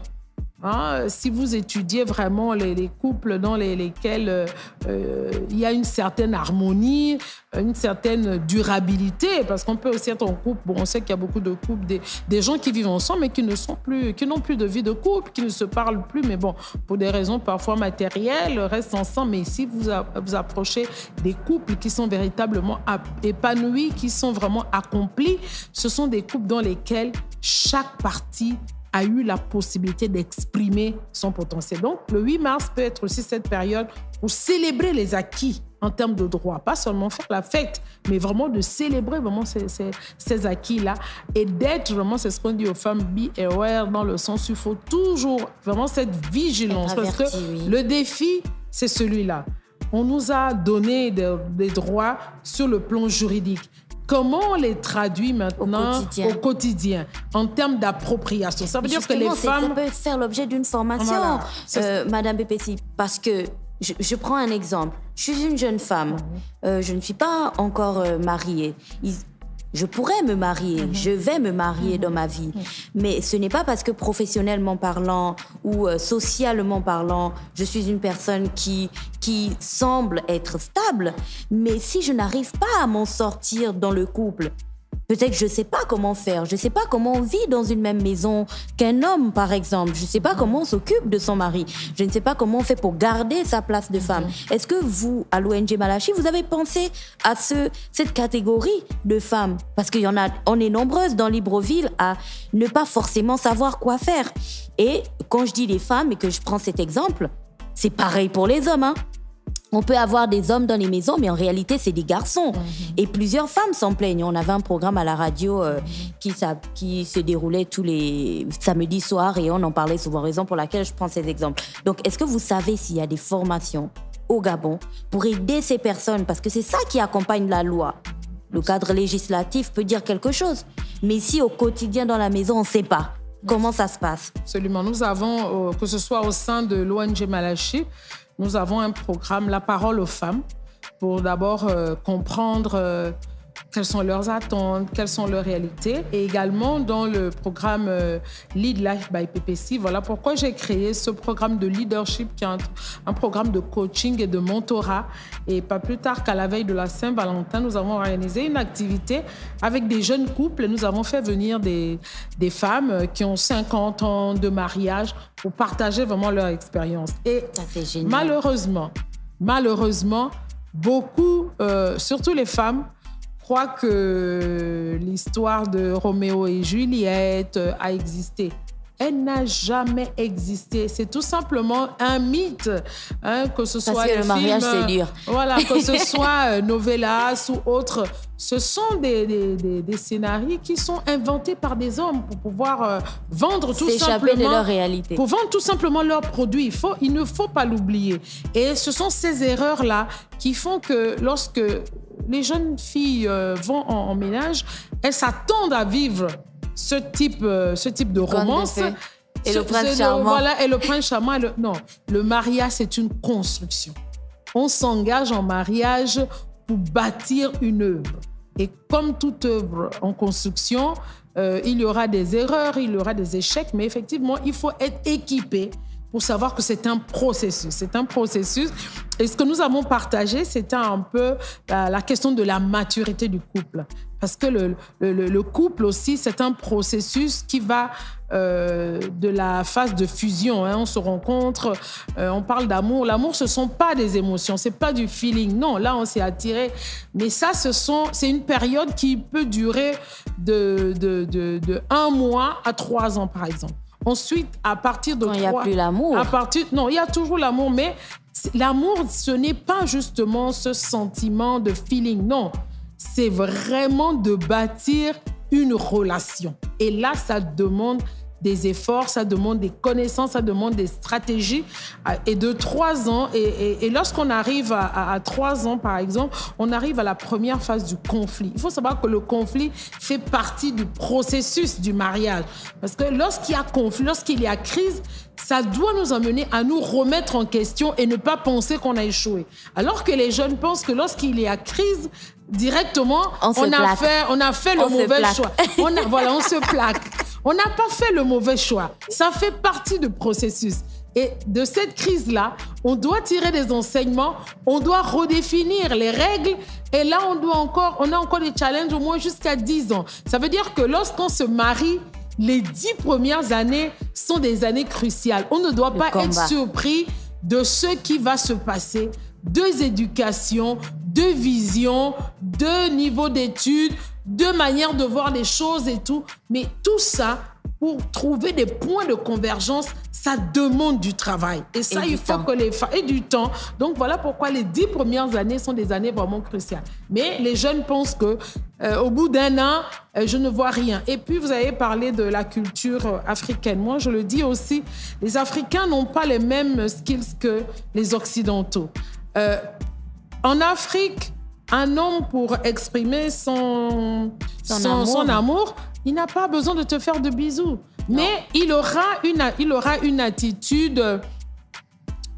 Si vous étudiez vraiment les couples dans lesquels il y a une certaine harmonie, une certaine durabilité, parce qu'on peut aussi être en couple, bon, on sait qu'il y a beaucoup de couples, des gens qui vivent ensemble mais qui n'ont plus de vie de couple, qui ne se parlent plus, mais bon, pour des raisons parfois matérielles, restent ensemble. Mais si vous approchez des couples qui sont véritablement épanouis, qui sont vraiment accomplis, ce sont des couples dans lesquels chaque partie a eu la possibilité d'exprimer son potentiel. Donc, le 8 mars peut être aussi cette période pour célébrer les acquis en termes de droits. Pas seulement faire la fête, mais vraiment de célébrer vraiment ces acquis-là et d'être vraiment, c'est ce qu'on dit aux femmes, be aware, dans le sens où il faut toujours vraiment cette vigilance. Parce que le défi, c'est celui-là. On nous a donné des droits sur le plan juridique. Comment on les traduit maintenant au quotidien en termes d'appropriation? Ça veut dire que les femmes... Ça peut faire l'objet d'une formation, Madame Bepessi, parce que je prends un exemple. Je suis une jeune femme, je ne suis pas encore mariée. Je pourrais me marier, je vais me marier dans ma vie. Mais ce n'est pas parce que professionnellement parlant ou socialement parlant, je suis une personne qui semble être stable. Mais si je n'arrive pas à m'en sortir dans le couple, peut-être que je ne sais pas comment faire. Je ne sais pas comment on vit dans une même maison qu'un homme, par exemple. Je ne sais pas comment on s'occupe de son mari. Je ne sais pas comment on fait pour garder sa place de femme. Est-ce que vous, à l'ONG Malachi, vous avez pensé à cette catégorie de femmes? Parce on est nombreuses dans Libreville à ne pas forcément savoir quoi faire. Et quand je dis les femmes et que je prends cet exemple, c'est pareil pour les hommes, On peut avoir des hommes dans les maisons, mais en réalité, c'est des garçons. Et plusieurs femmes s'en plaignent. On avait un programme à la radio qui se déroulait tous les samedis soirs et on en parlait souvent, raison pour laquelle je prends ces exemples. Donc, est-ce que vous savez s'il y a des formations au Gabon pour aider ces personnes? Parce que c'est ça qui accompagne la loi. Le cadre législatif peut dire quelque chose. Mais si au quotidien dans la maison, on ne sait pas. Comment ça se passe? Absolument. Nous avons, que ce soit au sein de l'ONG Malachi, nous avons un programme, La parole aux femmes, pour d'abord comprendre quelles sont leurs attentes, quelles sont leurs réalités. Et également dans le programme Lead Life by PPC, voilà pourquoi j'ai créé ce programme de leadership qui est un programme de coaching et de mentorat. Et pas plus tard qu'à la veille de la Saint-Valentin, nous avons organisé une activité avec des jeunes couples et nous avons fait venir des femmes qui ont 50 ans de mariage pour partager vraiment leur expérience. Et ça, c'est génial. Malheureusement, beaucoup, surtout les femmes, croient que l'histoire de Roméo et Juliette a existé. Elle n'a jamais existé. C'est tout simplement un mythe, hein, que ce soit parce que le mariage, c'est dur. Voilà, que ce soit novellas ou autres. Ce sont des scénarios qui sont inventés par des hommes pour pouvoir vendre tout simplement... de leur réalité. Pour vendre tout simplement leurs produits. Il ne faut pas l'oublier. Et ce sont ces erreurs-là qui font que lorsque les jeunes filles vont en ménage, elles s'attendent à vivre ce type de romance. Et le prince charmant. Voilà, et le prince charmant. Non, le mariage, c'est une construction. On s'engage en mariage pour bâtir une œuvre. Et comme toute œuvre en construction, il y aura des erreurs, il y aura des échecs, mais effectivement, il faut être équipé pour savoir que c'est un processus. C'est un processus. Et ce que nous avons partagé, c'était un peu la question de la maturité du couple. Parce que le couple aussi, c'est un processus qui va de la phase de fusion. Hein. On se rencontre, on parle d'amour. L'amour, ce ne sont pas des émotions, ce n'est pas du feeling. Non, là, on s'est attiré. Mais ça, c'est une période qui peut durer de 1 mois à 3 ans, par exemple. Ensuite, à partir de 3... il n'y a plus l'amour. Non, il y a toujours l'amour, mais l'amour, ce n'est pas justement ce sentiment de feeling, non. C'est vraiment de bâtir une relation. Et là, ça demande des efforts, ça demande des connaissances, ça demande des stratégies. Et de 3 ans, et lorsqu'on arrive à 3 ans, par exemple, on arrive à la première phase du conflit. Il faut savoir que le conflit fait partie du processus du mariage. Parce que lorsqu'il y a conflit, lorsqu'il y a crise, ça doit nous amener à nous remettre en question et ne pas penser qu'on a échoué. Alors que les jeunes pensent que lorsqu'il y a crise, directement, on a fait le mauvais choix. On se plaque. On n'a pas fait le mauvais choix. Ça fait partie du processus. Et de cette crise-là, on doit tirer des enseignements, on doit redéfinir les règles. Et là, on a encore des challenges au moins jusqu'à 10 ans. Ça veut dire que lorsqu'on se marie, les 10 premières années sont des années cruciales. On ne doit pas être surpris de ce qui va se passer. 2 éducations, 2 visions, 2 niveaux d'études, 2 manières de voir les choses et tout. Mais tout ça, pour trouver des points de convergence, ça demande du travail. Et ça, il faut que les femmes... Et du temps. Donc, voilà pourquoi les 10 premières années sont des années vraiment cruciales. Mais les jeunes pensent que au bout d'1 an, je ne vois rien. Et puis, vous avez parlé de la culture africaine. Moi, je le dis aussi, les Africains n'ont pas les mêmes skills que les Occidentaux. En Afrique, un homme, pour exprimer son amour, il n'a pas besoin de te faire de bisous. Non. Mais il aura une attitude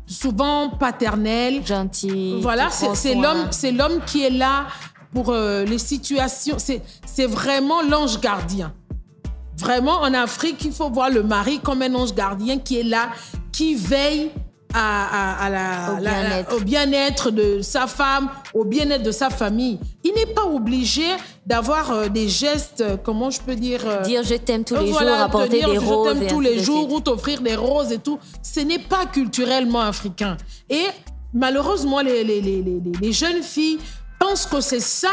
souvent paternelle. Gentille. Voilà, c'est l'homme qui est là pour les situations. C'est vraiment l'ange gardien. Vraiment, en Afrique, il faut voir le mari comme un ange gardien qui est là, qui veille au bien-être de sa femme, au bien-être de sa famille. Il n'est pas obligé d'avoir des gestes, comment je peux dire... dire je t'aime tous les jours, apporter des roses. Je t'aime tous les jours ou t'offrir des roses et tout. Ce n'est pas culturellement africain. Et malheureusement, les jeunes filles pensent que c'est ça,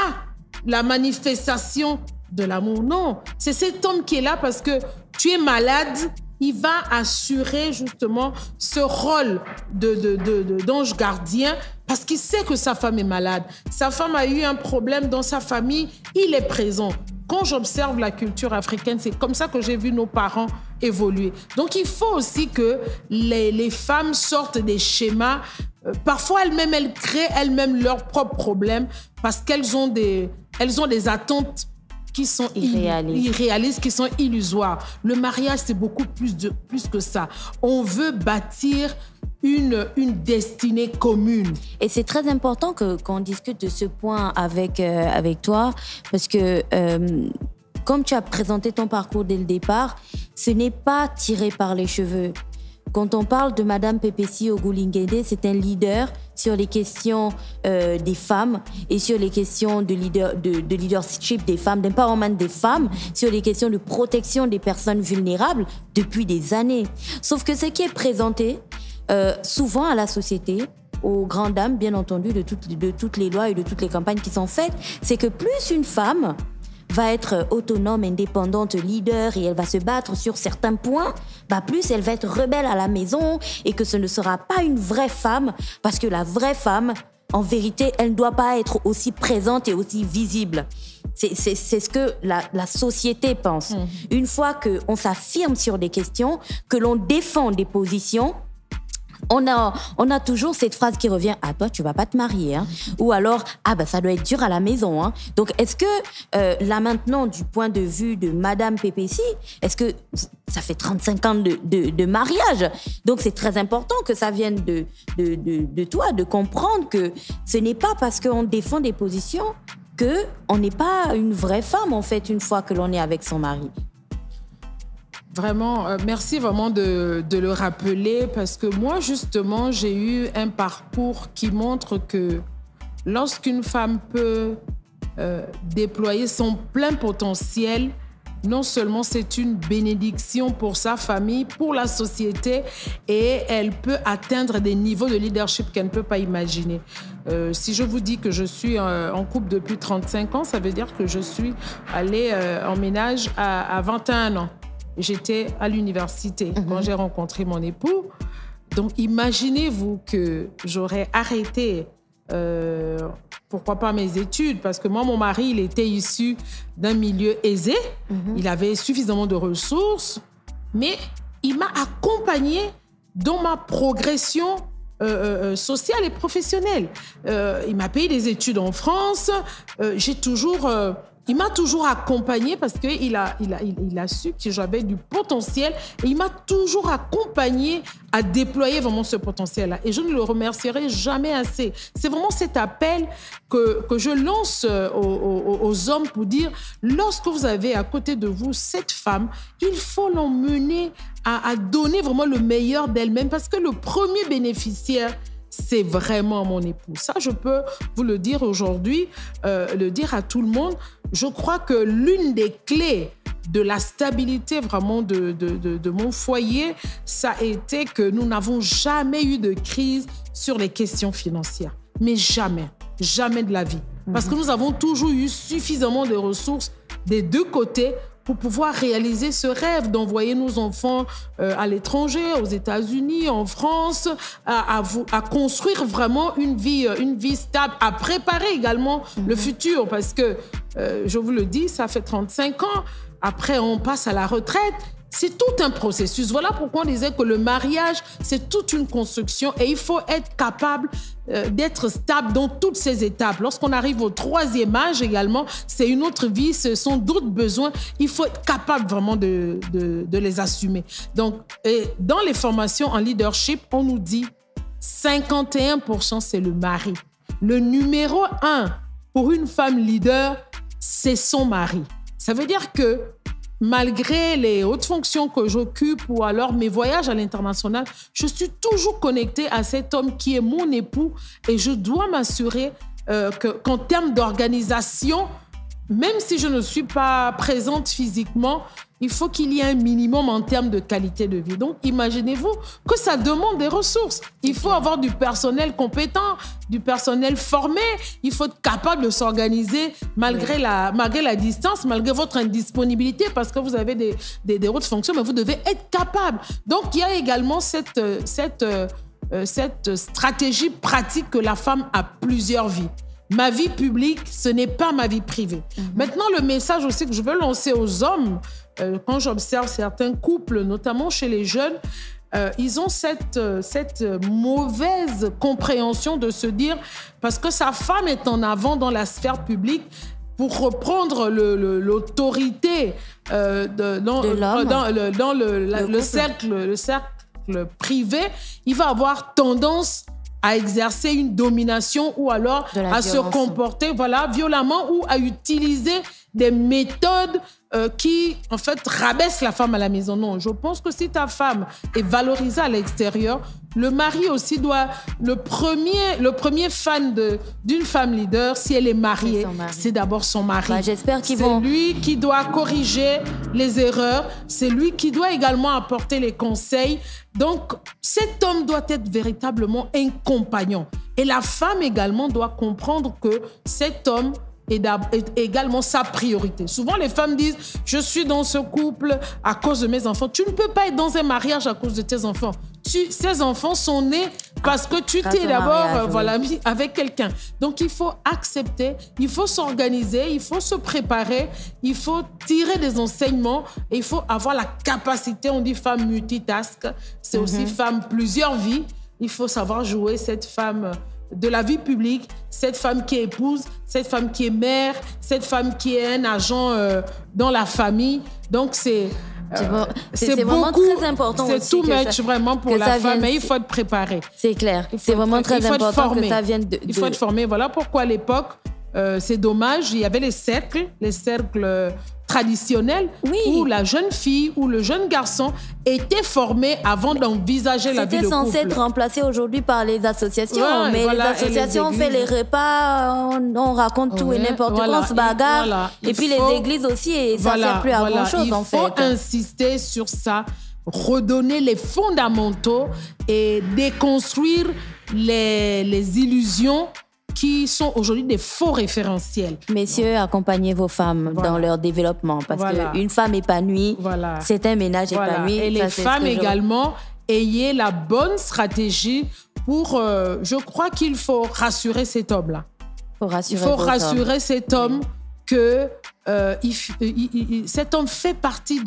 la manifestation de l'amour. Non, c'est cet homme qui est là parce que tu es malade. Il va assurer justement ce rôle d'ange gardien parce qu'il sait que sa femme est malade. Sa femme a eu un problème dans sa famille, il est présent. Quand j'observe la culture africaine, c'est comme ça que j'ai vu nos parents évoluer. Donc, il faut aussi que les femmes sortent des schémas. Parfois, elles créent elles-mêmes leurs propres problèmes parce qu'elles ont des attentes qui sont irréalistes, qui sont illusoires. Le mariage, c'est beaucoup plus que ça. On veut bâtir une destinée commune. Et c'est très important qu'on discute de ce point avec toi, parce que comme tu as présenté ton parcours dès le départ, ce n'est pas tiré par les cheveux. Quand on parle de Madame Pépessi Ogulinguédé, c'est un leader sur les questions des femmes et sur les questions de leadership des femmes, d'empowerment des femmes, sur les questions de protection des personnes vulnérables depuis des années. Sauf que ce qui est présenté souvent à la société, aux grandes dames, bien entendu, de toutes les lois et de toutes les campagnes qui sont faites, c'est que plus une femme va être autonome, indépendante, leader et elle va se battre sur certains points, plus elle va être rebelle à la maison et que ce ne sera pas une vraie femme, parce que la vraie femme, en vérité, elle ne doit pas être aussi présente et aussi visible. C'est ce que la société pense. Une fois qu'on s'affirme sur des questions, que l'on défend des positions, on a toujours cette phrase qui revient: ah, toi tu vas pas te marier, hein? Ou alors ça doit être dur à la maison, hein? Donc est-ce que là maintenant, du point de vue de Madame Pépessi, est-ce que ça fait 35 ans de mariage, donc c'est très important que ça vienne de toi, de comprendre que ce n'est pas parce qu'on défend des positions qu'on n'est pas une vraie femme en fait une fois que l'on est avec son mari. Vraiment, merci vraiment de le rappeler, parce que moi, justement, j'ai eu un parcours qui montre que lorsqu'une femme peut déployer son plein potentiel, non seulement c'est une bénédiction pour sa famille, pour la société, et elle peut atteindre des niveaux de leadership qu'elle ne peut pas imaginer. Si je vous dis que je suis en couple depuis 35 ans, ça veut dire que je suis allée en ménage à 21 ans. J'étais à l'université quand j'ai rencontré mon époux. Donc, imaginez-vous que j'aurais arrêté, pourquoi pas mes études, parce que moi, mon mari, il était issu d'un milieu aisé. Il avait suffisamment de ressources, mais il m'a accompagnée dans ma progression sociale et professionnelle. Il m'a payé des études en France. Il m'a toujours accompagnée parce qu'il a su que j'avais du potentiel, et il m'a toujours accompagnée à déployer vraiment ce potentiel-là. Et je ne le remercierai jamais assez. C'est vraiment cet appel que je lance aux hommes pour dire: lorsque vous avez à côté de vous cette femme, il faut l'emmener à donner vraiment le meilleur d'elle-même, parce que le premier bénéficiaire, c'est vraiment mon époux. Ça, je peux vous le dire aujourd'hui, le dire à tout le monde. Je crois que l'une des clés de la stabilité vraiment de mon foyer, ça a été que nous n'avons jamais eu de crise sur les questions financières. Mais jamais, jamais de la vie. Parce que nous avons toujours eu suffisamment de ressources des deux côtés pour pouvoir réaliser ce rêve d'envoyer nos enfants à l'étranger, aux États-Unis, en France, à construire vraiment une vie stable, à préparer également le futur. Parce que, je vous le dis, ça fait 35 ans. Après, on passe à la retraite. C'est tout un processus. Voilà pourquoi on disait que le mariage, c'est toute une construction, et il faut être capable d'être stable dans toutes ces étapes. Lorsqu'on arrive au 3e âge également, c'est une autre vie, ce sont d'autres besoins. Il faut être capable vraiment de les assumer. Donc, dans les formations en leadership, on nous dit 51%, c'est le mari. Le numéro 1 pour une femme leader, c'est son mari. Ça veut dire que malgré les hautes fonctions que j'occupe ou alors mes voyages à l'international, je suis toujours connectée à cet homme qui est mon époux, et je dois m'assurer qu'en termes d'organisation, même si je ne suis pas présente physiquement, il faut qu'il y ait un minimum en termes de qualité de vie. Donc, imaginez-vous que ça demande des ressources. Il faut avoir du personnel compétent, du personnel formé. Il faut être capable de s'organiser malgré la distance, malgré votre indisponibilité, parce que vous avez des hautes fonctions, mais vous devez être capable. Donc, il y a également cette stratégie pratique que la femme a plusieurs vies. Ma vie publique, ce n'est pas ma vie privée. Maintenant, le message aussi que je veux lancer aux hommes, quand j'observe certains couples, notamment chez les jeunes, ils ont cette mauvaise compréhension de se dire, parce que sa femme est en avant dans la sphère publique, pour reprendre l'autorité dans le cercle cercle privé, il va avoir tendance à exercer une domination ou alors à se comporter violemment ou à utiliser des méthodes qui, en fait, rabaissent la femme à la maison. Non, je pense que si ta femme est valorisée à l'extérieur, le mari aussi doit... Le premier fan d'une femme leader, si elle est mariée, c'est d'abord son mari. J'espère qu'ils C'est lui qui doit corriger les erreurs. C'est lui qui doit également apporter les conseils. Donc, cet homme doit être véritablement un compagnon. Et la femme également doit comprendre que cet homme est également sa priorité. Souvent, les femmes disent « Je suis dans ce couple à cause de mes enfants ». Tu ne peux pas être dans un mariage à cause de tes enfants. Ces enfants sont nés parce que tu t'es d'abord mis avec quelqu'un. Donc, il faut accepter, il faut s'organiser, il faut se préparer, il faut tirer des enseignements et il faut avoir la capacité, on dit femme multitask, c'est aussi femme plusieurs vies. Il faut savoir jouer cette femme de la vie publique, cette femme qui est épouse, cette femme qui est mère, cette femme qui est un agent dans la famille. Donc, c'est vraiment très important. C'est tout match vraiment pour la femme, mais il faut être préparé. C'est clair. C'est vraiment très important que ça vienne de... Il faut être formé. Voilà pourquoi à l'époque, c'est dommage, il y avait les cercles traditionnels où la jeune fille ou le jeune garçon était formé avant d'envisager la vie de couple. C'était censé être remplacé aujourd'hui par les associations, mais les associations, on fait les repas, on raconte tout et n'importe quoi, on se bagarre. Et puis les églises aussi, et ça ne sert plus à grand-chose en fait. Il faut insister sur ça, redonner les fondamentaux et déconstruire les illusions qui sont aujourd'hui des faux référentiels. Messieurs, accompagnez vos femmes dans leur développement parce qu'une femme épanouie, c'est un ménage épanoui. Et les femmes également, ayez la bonne stratégie pour... je crois qu'il faut rassurer cet homme-là. Il faut rassurer cet homme que cet homme fait partie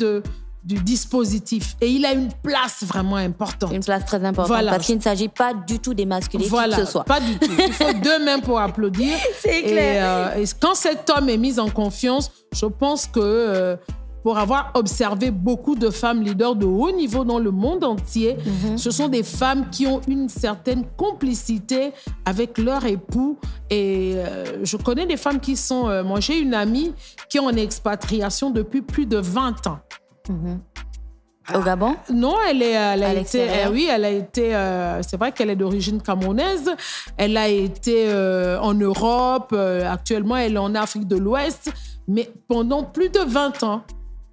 du dispositif et il a une place vraiment importante. Une place très importante parce qu'il ne s'agit pas du tout d'émasculer qui que ce soit. Pas du tout. Il faut deux mains pour applaudir. C'est clair. Et quand cet homme est mis en confiance, je pense que pour avoir observé beaucoup de femmes leaders de haut niveau dans le monde entier, ce sont des femmes qui ont une certaine complicité avec leur époux. Et je connais des femmes qui sont... moi, j'ai une amie qui est en expatriation depuis plus de 20 ans. Au Gabon? Non, elle a été... c'est vrai qu'elle est d'origine camerounaise. Elle a été en Europe. Actuellement, elle est en Afrique de l'Ouest. Mais pendant plus de 20 ans,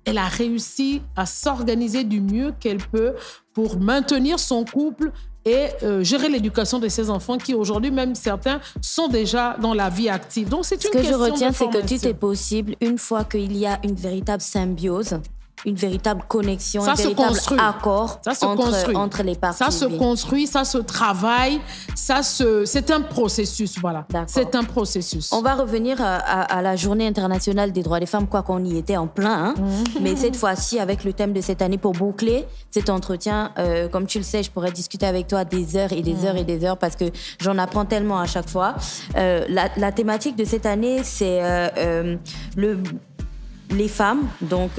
elle a réussi à s'organiser du mieux qu'elle peut pour maintenir son couple et gérer l'éducation de ses enfants qui, aujourd'hui, même certains, sont déjà dans la vie active. Donc, c'est une question de formation. Ce que je retiens, c'est que tout est possible une fois qu'il y a une véritable symbiose, une véritable connexion, un véritable accord entre les parties. Ça se construit, ça se travaille, c'est un processus, voilà. C'est un processus. On va revenir à la Journée internationale des droits des femmes, quoi qu'on y était en plein, mais cette fois-ci avec le thème de cette année pour boucler cet entretien. Comme tu le sais, je pourrais discuter avec toi des heures et des heures et des heures parce que j'en apprends tellement à chaque fois. La thématique de cette année, c'est les femmes, donc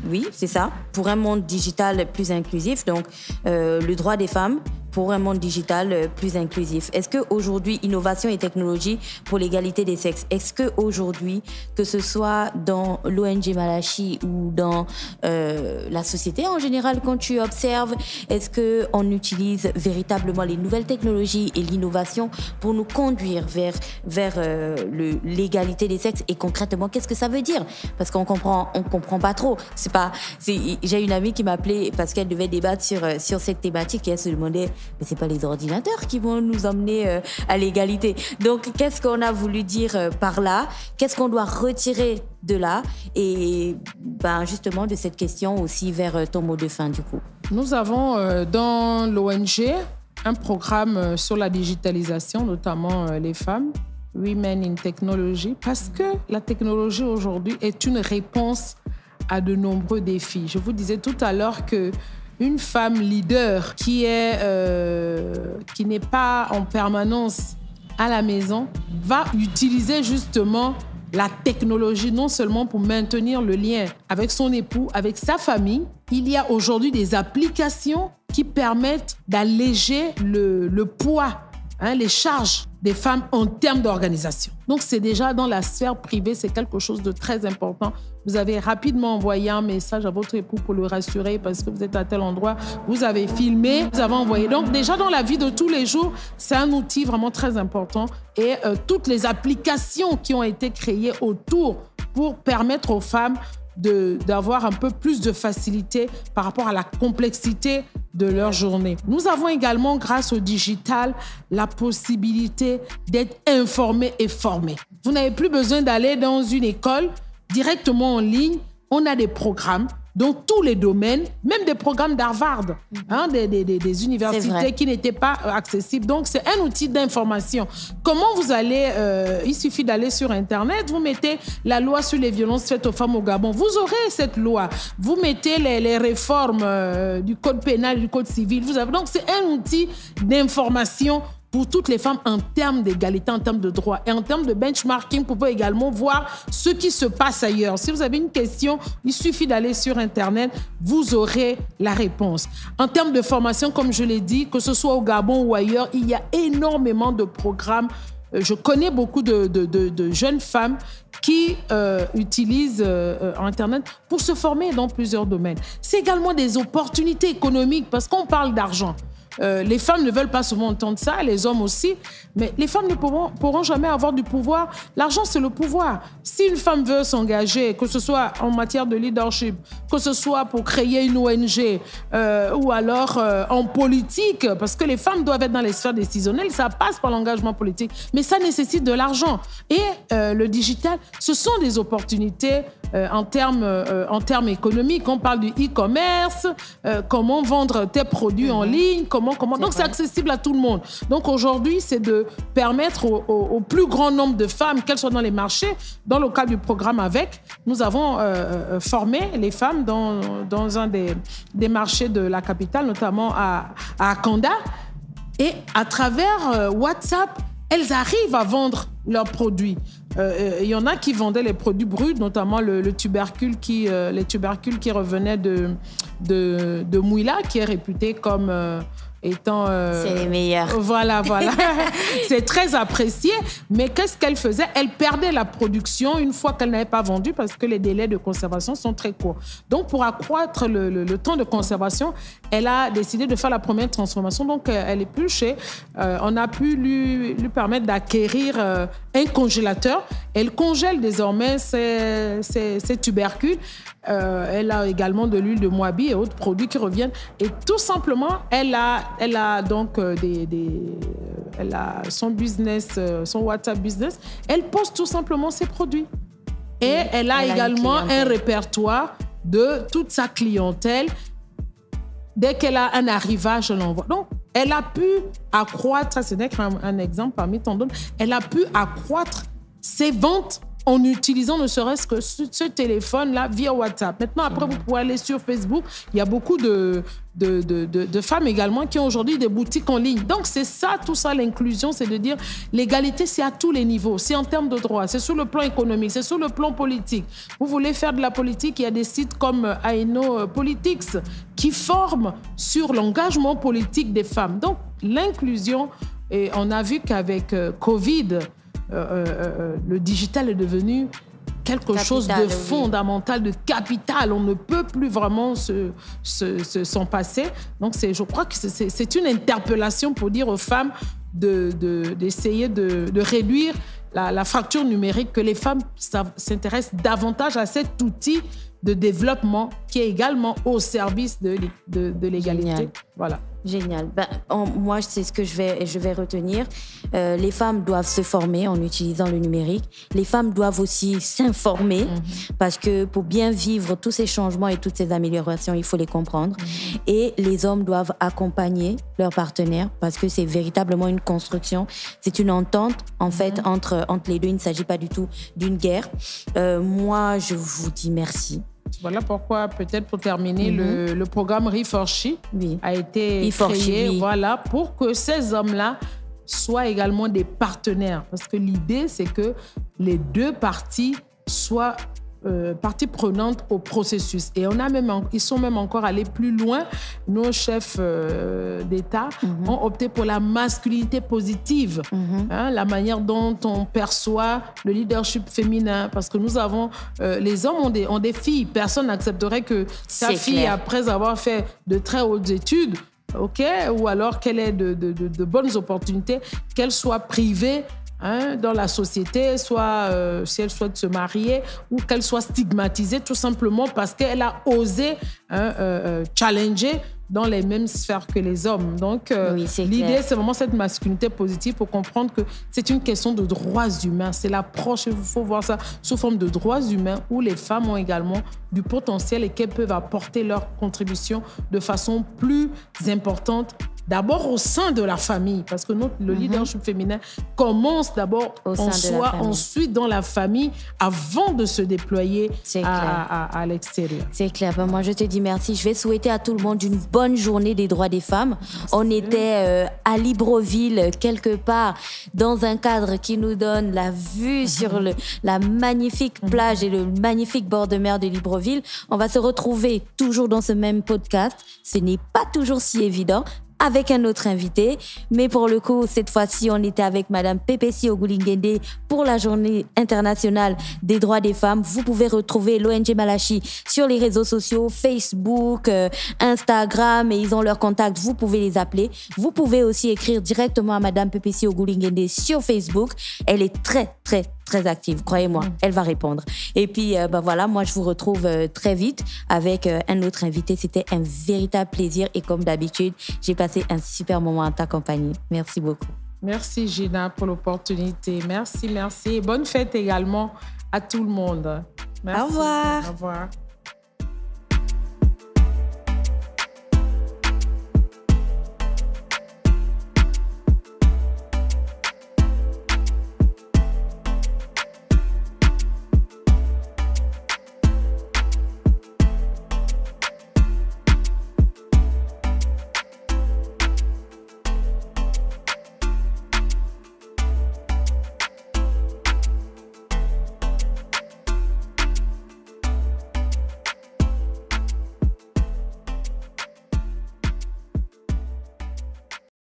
oui, c'est ça, pour un monde digital plus inclusif, donc le droit des femmes pour un monde digital plus inclusif. Est-ce qu'aujourd'hui, innovation et technologie pour l'égalité des sexes, est-ce qu'aujourd'hui, que ce soit dans l'ONG Malachi ou dans la société en général, quand tu observes, est-ce qu'on utilise véritablement les nouvelles technologies et l'innovation pour nous conduire vers l'égalité des sexes? Et concrètement, qu'est-ce que ça veut dire? Parce qu'on comprend pas trop. J'ai une amie qui m'a appelée parce qu'elle devait débattre sur cette thématique et elle se demandait, mais c'est pas les ordinateurs qui vont nous emmener à l'égalité. Donc, qu'est-ce qu'on a voulu dire par là? Qu'est-ce qu'on doit retirer de là? Et justement, de cette question aussi vers ton mot de fin, du coup. Nous avons dans l'ONG un programme sur la digitalisation, notamment les femmes, Women in Technology, parce que la technologie aujourd'hui est une réponse à de nombreux défis. Je vous disais tout à l'heure qu'une femme leader qui n'est pas en permanence à la maison va utiliser justement la technologie, non seulement pour maintenir le lien avec son époux, avec sa famille. Il y a aujourd'hui des applications qui permettent d'alléger le poids, les charges des femmes en termes d'organisation. Donc, c'est déjà dans la sphère privée, c'est quelque chose de très important. Vous avez rapidement envoyé un message à votre époux pour le rassurer parce que vous êtes à tel endroit, vous avez filmé, vous avez envoyé. Donc, déjà dans la vie de tous les jours, c'est un outil vraiment très important. Et toutes les applications qui ont été créées autour pour permettre aux femmes d'avoir un peu plus de facilité par rapport à la complexité de leur journée. Nous avons également, grâce au digital, la possibilité d'être informés et formés. Vous n'avez plus besoin d'aller dans une école directement en ligne. On a des programmes dans tous les domaines, même des programmes d'Harvard, des universités qui n'étaient pas accessibles. Donc, c'est un outil d'information. Comment vous allez... il suffit d'aller sur Internet, vous mettez la loi sur les violences faites aux femmes au Gabon. Vous aurez cette loi. Vous mettez les réformes du code pénal, du code civil. Donc, c'est un outil d'information pour toutes les femmes en termes d'égalité, en termes de droits et en termes de benchmarking, pour pouvoir également voir ce qui se passe ailleurs. Si vous avez une question, il suffit d'aller sur Internet, vous aurez la réponse. En termes de formation, comme je l'ai dit, que ce soit au Gabon ou ailleurs, il y a énormément de programmes. Je connais beaucoup de jeunes femmes qui utilisent Internet pour se former dans plusieurs domaines. C'est également des opportunités économiques parce qu'on parle d'argent. Les femmes ne veulent pas souvent entendre ça, les hommes aussi, mais les femmes ne pourront jamais avoir du pouvoir. L'argent, c'est le pouvoir. Si une femme veut s'engager, que ce soit en matière de leadership, que ce soit pour créer une ONG ou alors en politique, parce que les femmes doivent être dans les sphères décisionnelles, ça passe par l'engagement politique, mais ça nécessite de l'argent. Et le digital, ce sont des opportunités en termes économiques. On parle du e-commerce, comment vendre tes produits en ligne, donc c'est accessible à tout le monde. Donc aujourd'hui, c'est de permettre au plus grand nombre de femmes, qu'elles soient dans les marchés, dans le cadre du programme AVEC, nous avons formé les femmes dans un des marchés de la capitale, notamment à Akanda. Et à travers WhatsApp, elles arrivent à vendre leurs produits. Il y en a qui vendaient les produits bruts, notamment les tubercules qui revenaient de Mouila, qui est réputé comme étant... c'est les meilleurs. Voilà. C'est très apprécié. Mais qu'est-ce qu'elle faisait? Elle perdait la production une fois qu'elle n'avait pas vendu parce que les délais de conservation sont très courts. Donc, pour accroître le temps de conservation, elle a décidé de faire la première transformation. Donc, elle épluchait. On a pu lui permettre d'acquérir un congélateur. Elle congèle désormais ses tubercules. Elle a également de l'huile de Moabi et autres produits qui reviennent. Et tout simplement, elle a donc elle a son business, son WhatsApp business. Elle poste tout simplement ses produits. Et elle a également un répertoire de toute sa clientèle. Dès qu'elle a un arrivage, elle l'envoie. Donc, elle a pu accroître, ça c'est un exemple parmi tant d'autres, elle a pu accroître ses ventes en utilisant ne serait-ce que ce téléphone-là via WhatsApp. Maintenant, après, vous pouvez aller sur Facebook. Il y a beaucoup de femmes également qui ont aujourd'hui des boutiques en ligne. Donc, c'est ça, tout ça, l'inclusion, c'est de dire l'égalité, c'est à tous les niveaux. C'est en termes de droits, c'est sur le plan économique, c'est sur le plan politique. Vous voulez faire de la politique, il y a des sites comme Aeno Politics qui forment sur l'engagement politique des femmes. Donc, l'inclusion, et on a vu qu'avavec Covid, le digital est devenu quelque chose de fondamental, de capital. On ne peut plus vraiment s'en passer. Donc, je crois que c'est une interpellation pour dire aux femmes d'essayer de réduire la fracture numérique, que les femmes s'intéressent davantage à cet outil de développement qui est également au service de l'égalité. Génial. Voilà. Génial. Moi, c'est ce que je vais retenir. Les femmes doivent se former en utilisant le numérique. Les femmes doivent aussi s'informer parce que pour bien vivre tous ces changements et toutes ces améliorations, il faut les comprendre. Et les hommes doivent accompagner leurs partenaires parce que c'est véritablement une construction. C'est une entente, en fait, entre les deux. Il ne s'agit pas du tout d'une guerre. Moi, je vous dis merci. Voilà pourquoi, peut-être pour terminer, le programme Re4She a été créé pour que ces hommes-là soient également des partenaires. Parce que l'idée, c'est que les deux parties soient partie prenante au processus. Et ils sont même encore allés plus loin. Nos chefs d'État ont opté pour la masculinité positive, la manière dont on perçoit le leadership féminin. Parce que nous avons... les hommes ont des filles. Personne n'accepterait que sa fille, après avoir fait de très hautes études, ou alors qu'elle ait de bonnes opportunités, qu'elle soit privée dans la société, soit si elle souhaite se marier, ou qu'elle soit stigmatisée tout simplement parce qu'elle a osé challenger dans les mêmes sphères que les hommes. Donc, l'idée, c'est vraiment cette masculinité positive pour comprendre que c'est une question de droits humains. C'est l'approche, il faut voir ça sous forme de droits humains où les femmes ont également du potentiel et qu'elles peuvent apporter leur contribution de façon plus importante. D'abord au sein de la famille, parce que le leadership féminin commence d'abord en soi, ensuite dans la famille, avant de se déployer à l'extérieur. C'est clair. Moi, je te dis merci. Je vais souhaiter à tout le monde une bonne journée des droits des femmes. Merci. On était à Libreville, quelque part, dans un cadre qui nous donne la vue sur la magnifique plage et le magnifique bord de mer de Libreville. On va se retrouver toujours dans ce même podcast. Ce n'est pas toujours si évident, avec un autre invité. Mais pour le coup, cette fois-ci, on était avec Madame Pépessi Ogulinguende pour la Journée internationale des droits des femmes. Vous pouvez retrouver l'ONG Malachi sur les réseaux sociaux, Facebook, Instagram, et ils ont leurs contacts. Vous pouvez les appeler. Vous pouvez aussi écrire directement à Madame Pépessi Ogulinguende sur Facebook. Elle est très, très, très active, croyez-moi, elle va répondre. Et puis, voilà, moi, je vous retrouve très vite avec un autre invité. C'était un véritable plaisir et comme d'habitude, j'ai passé un super moment en ta compagnie. Merci beaucoup. Merci, Gina, pour l'opportunité. Merci. Et bonne fête également à tout le monde. Merci. Au revoir. Au revoir.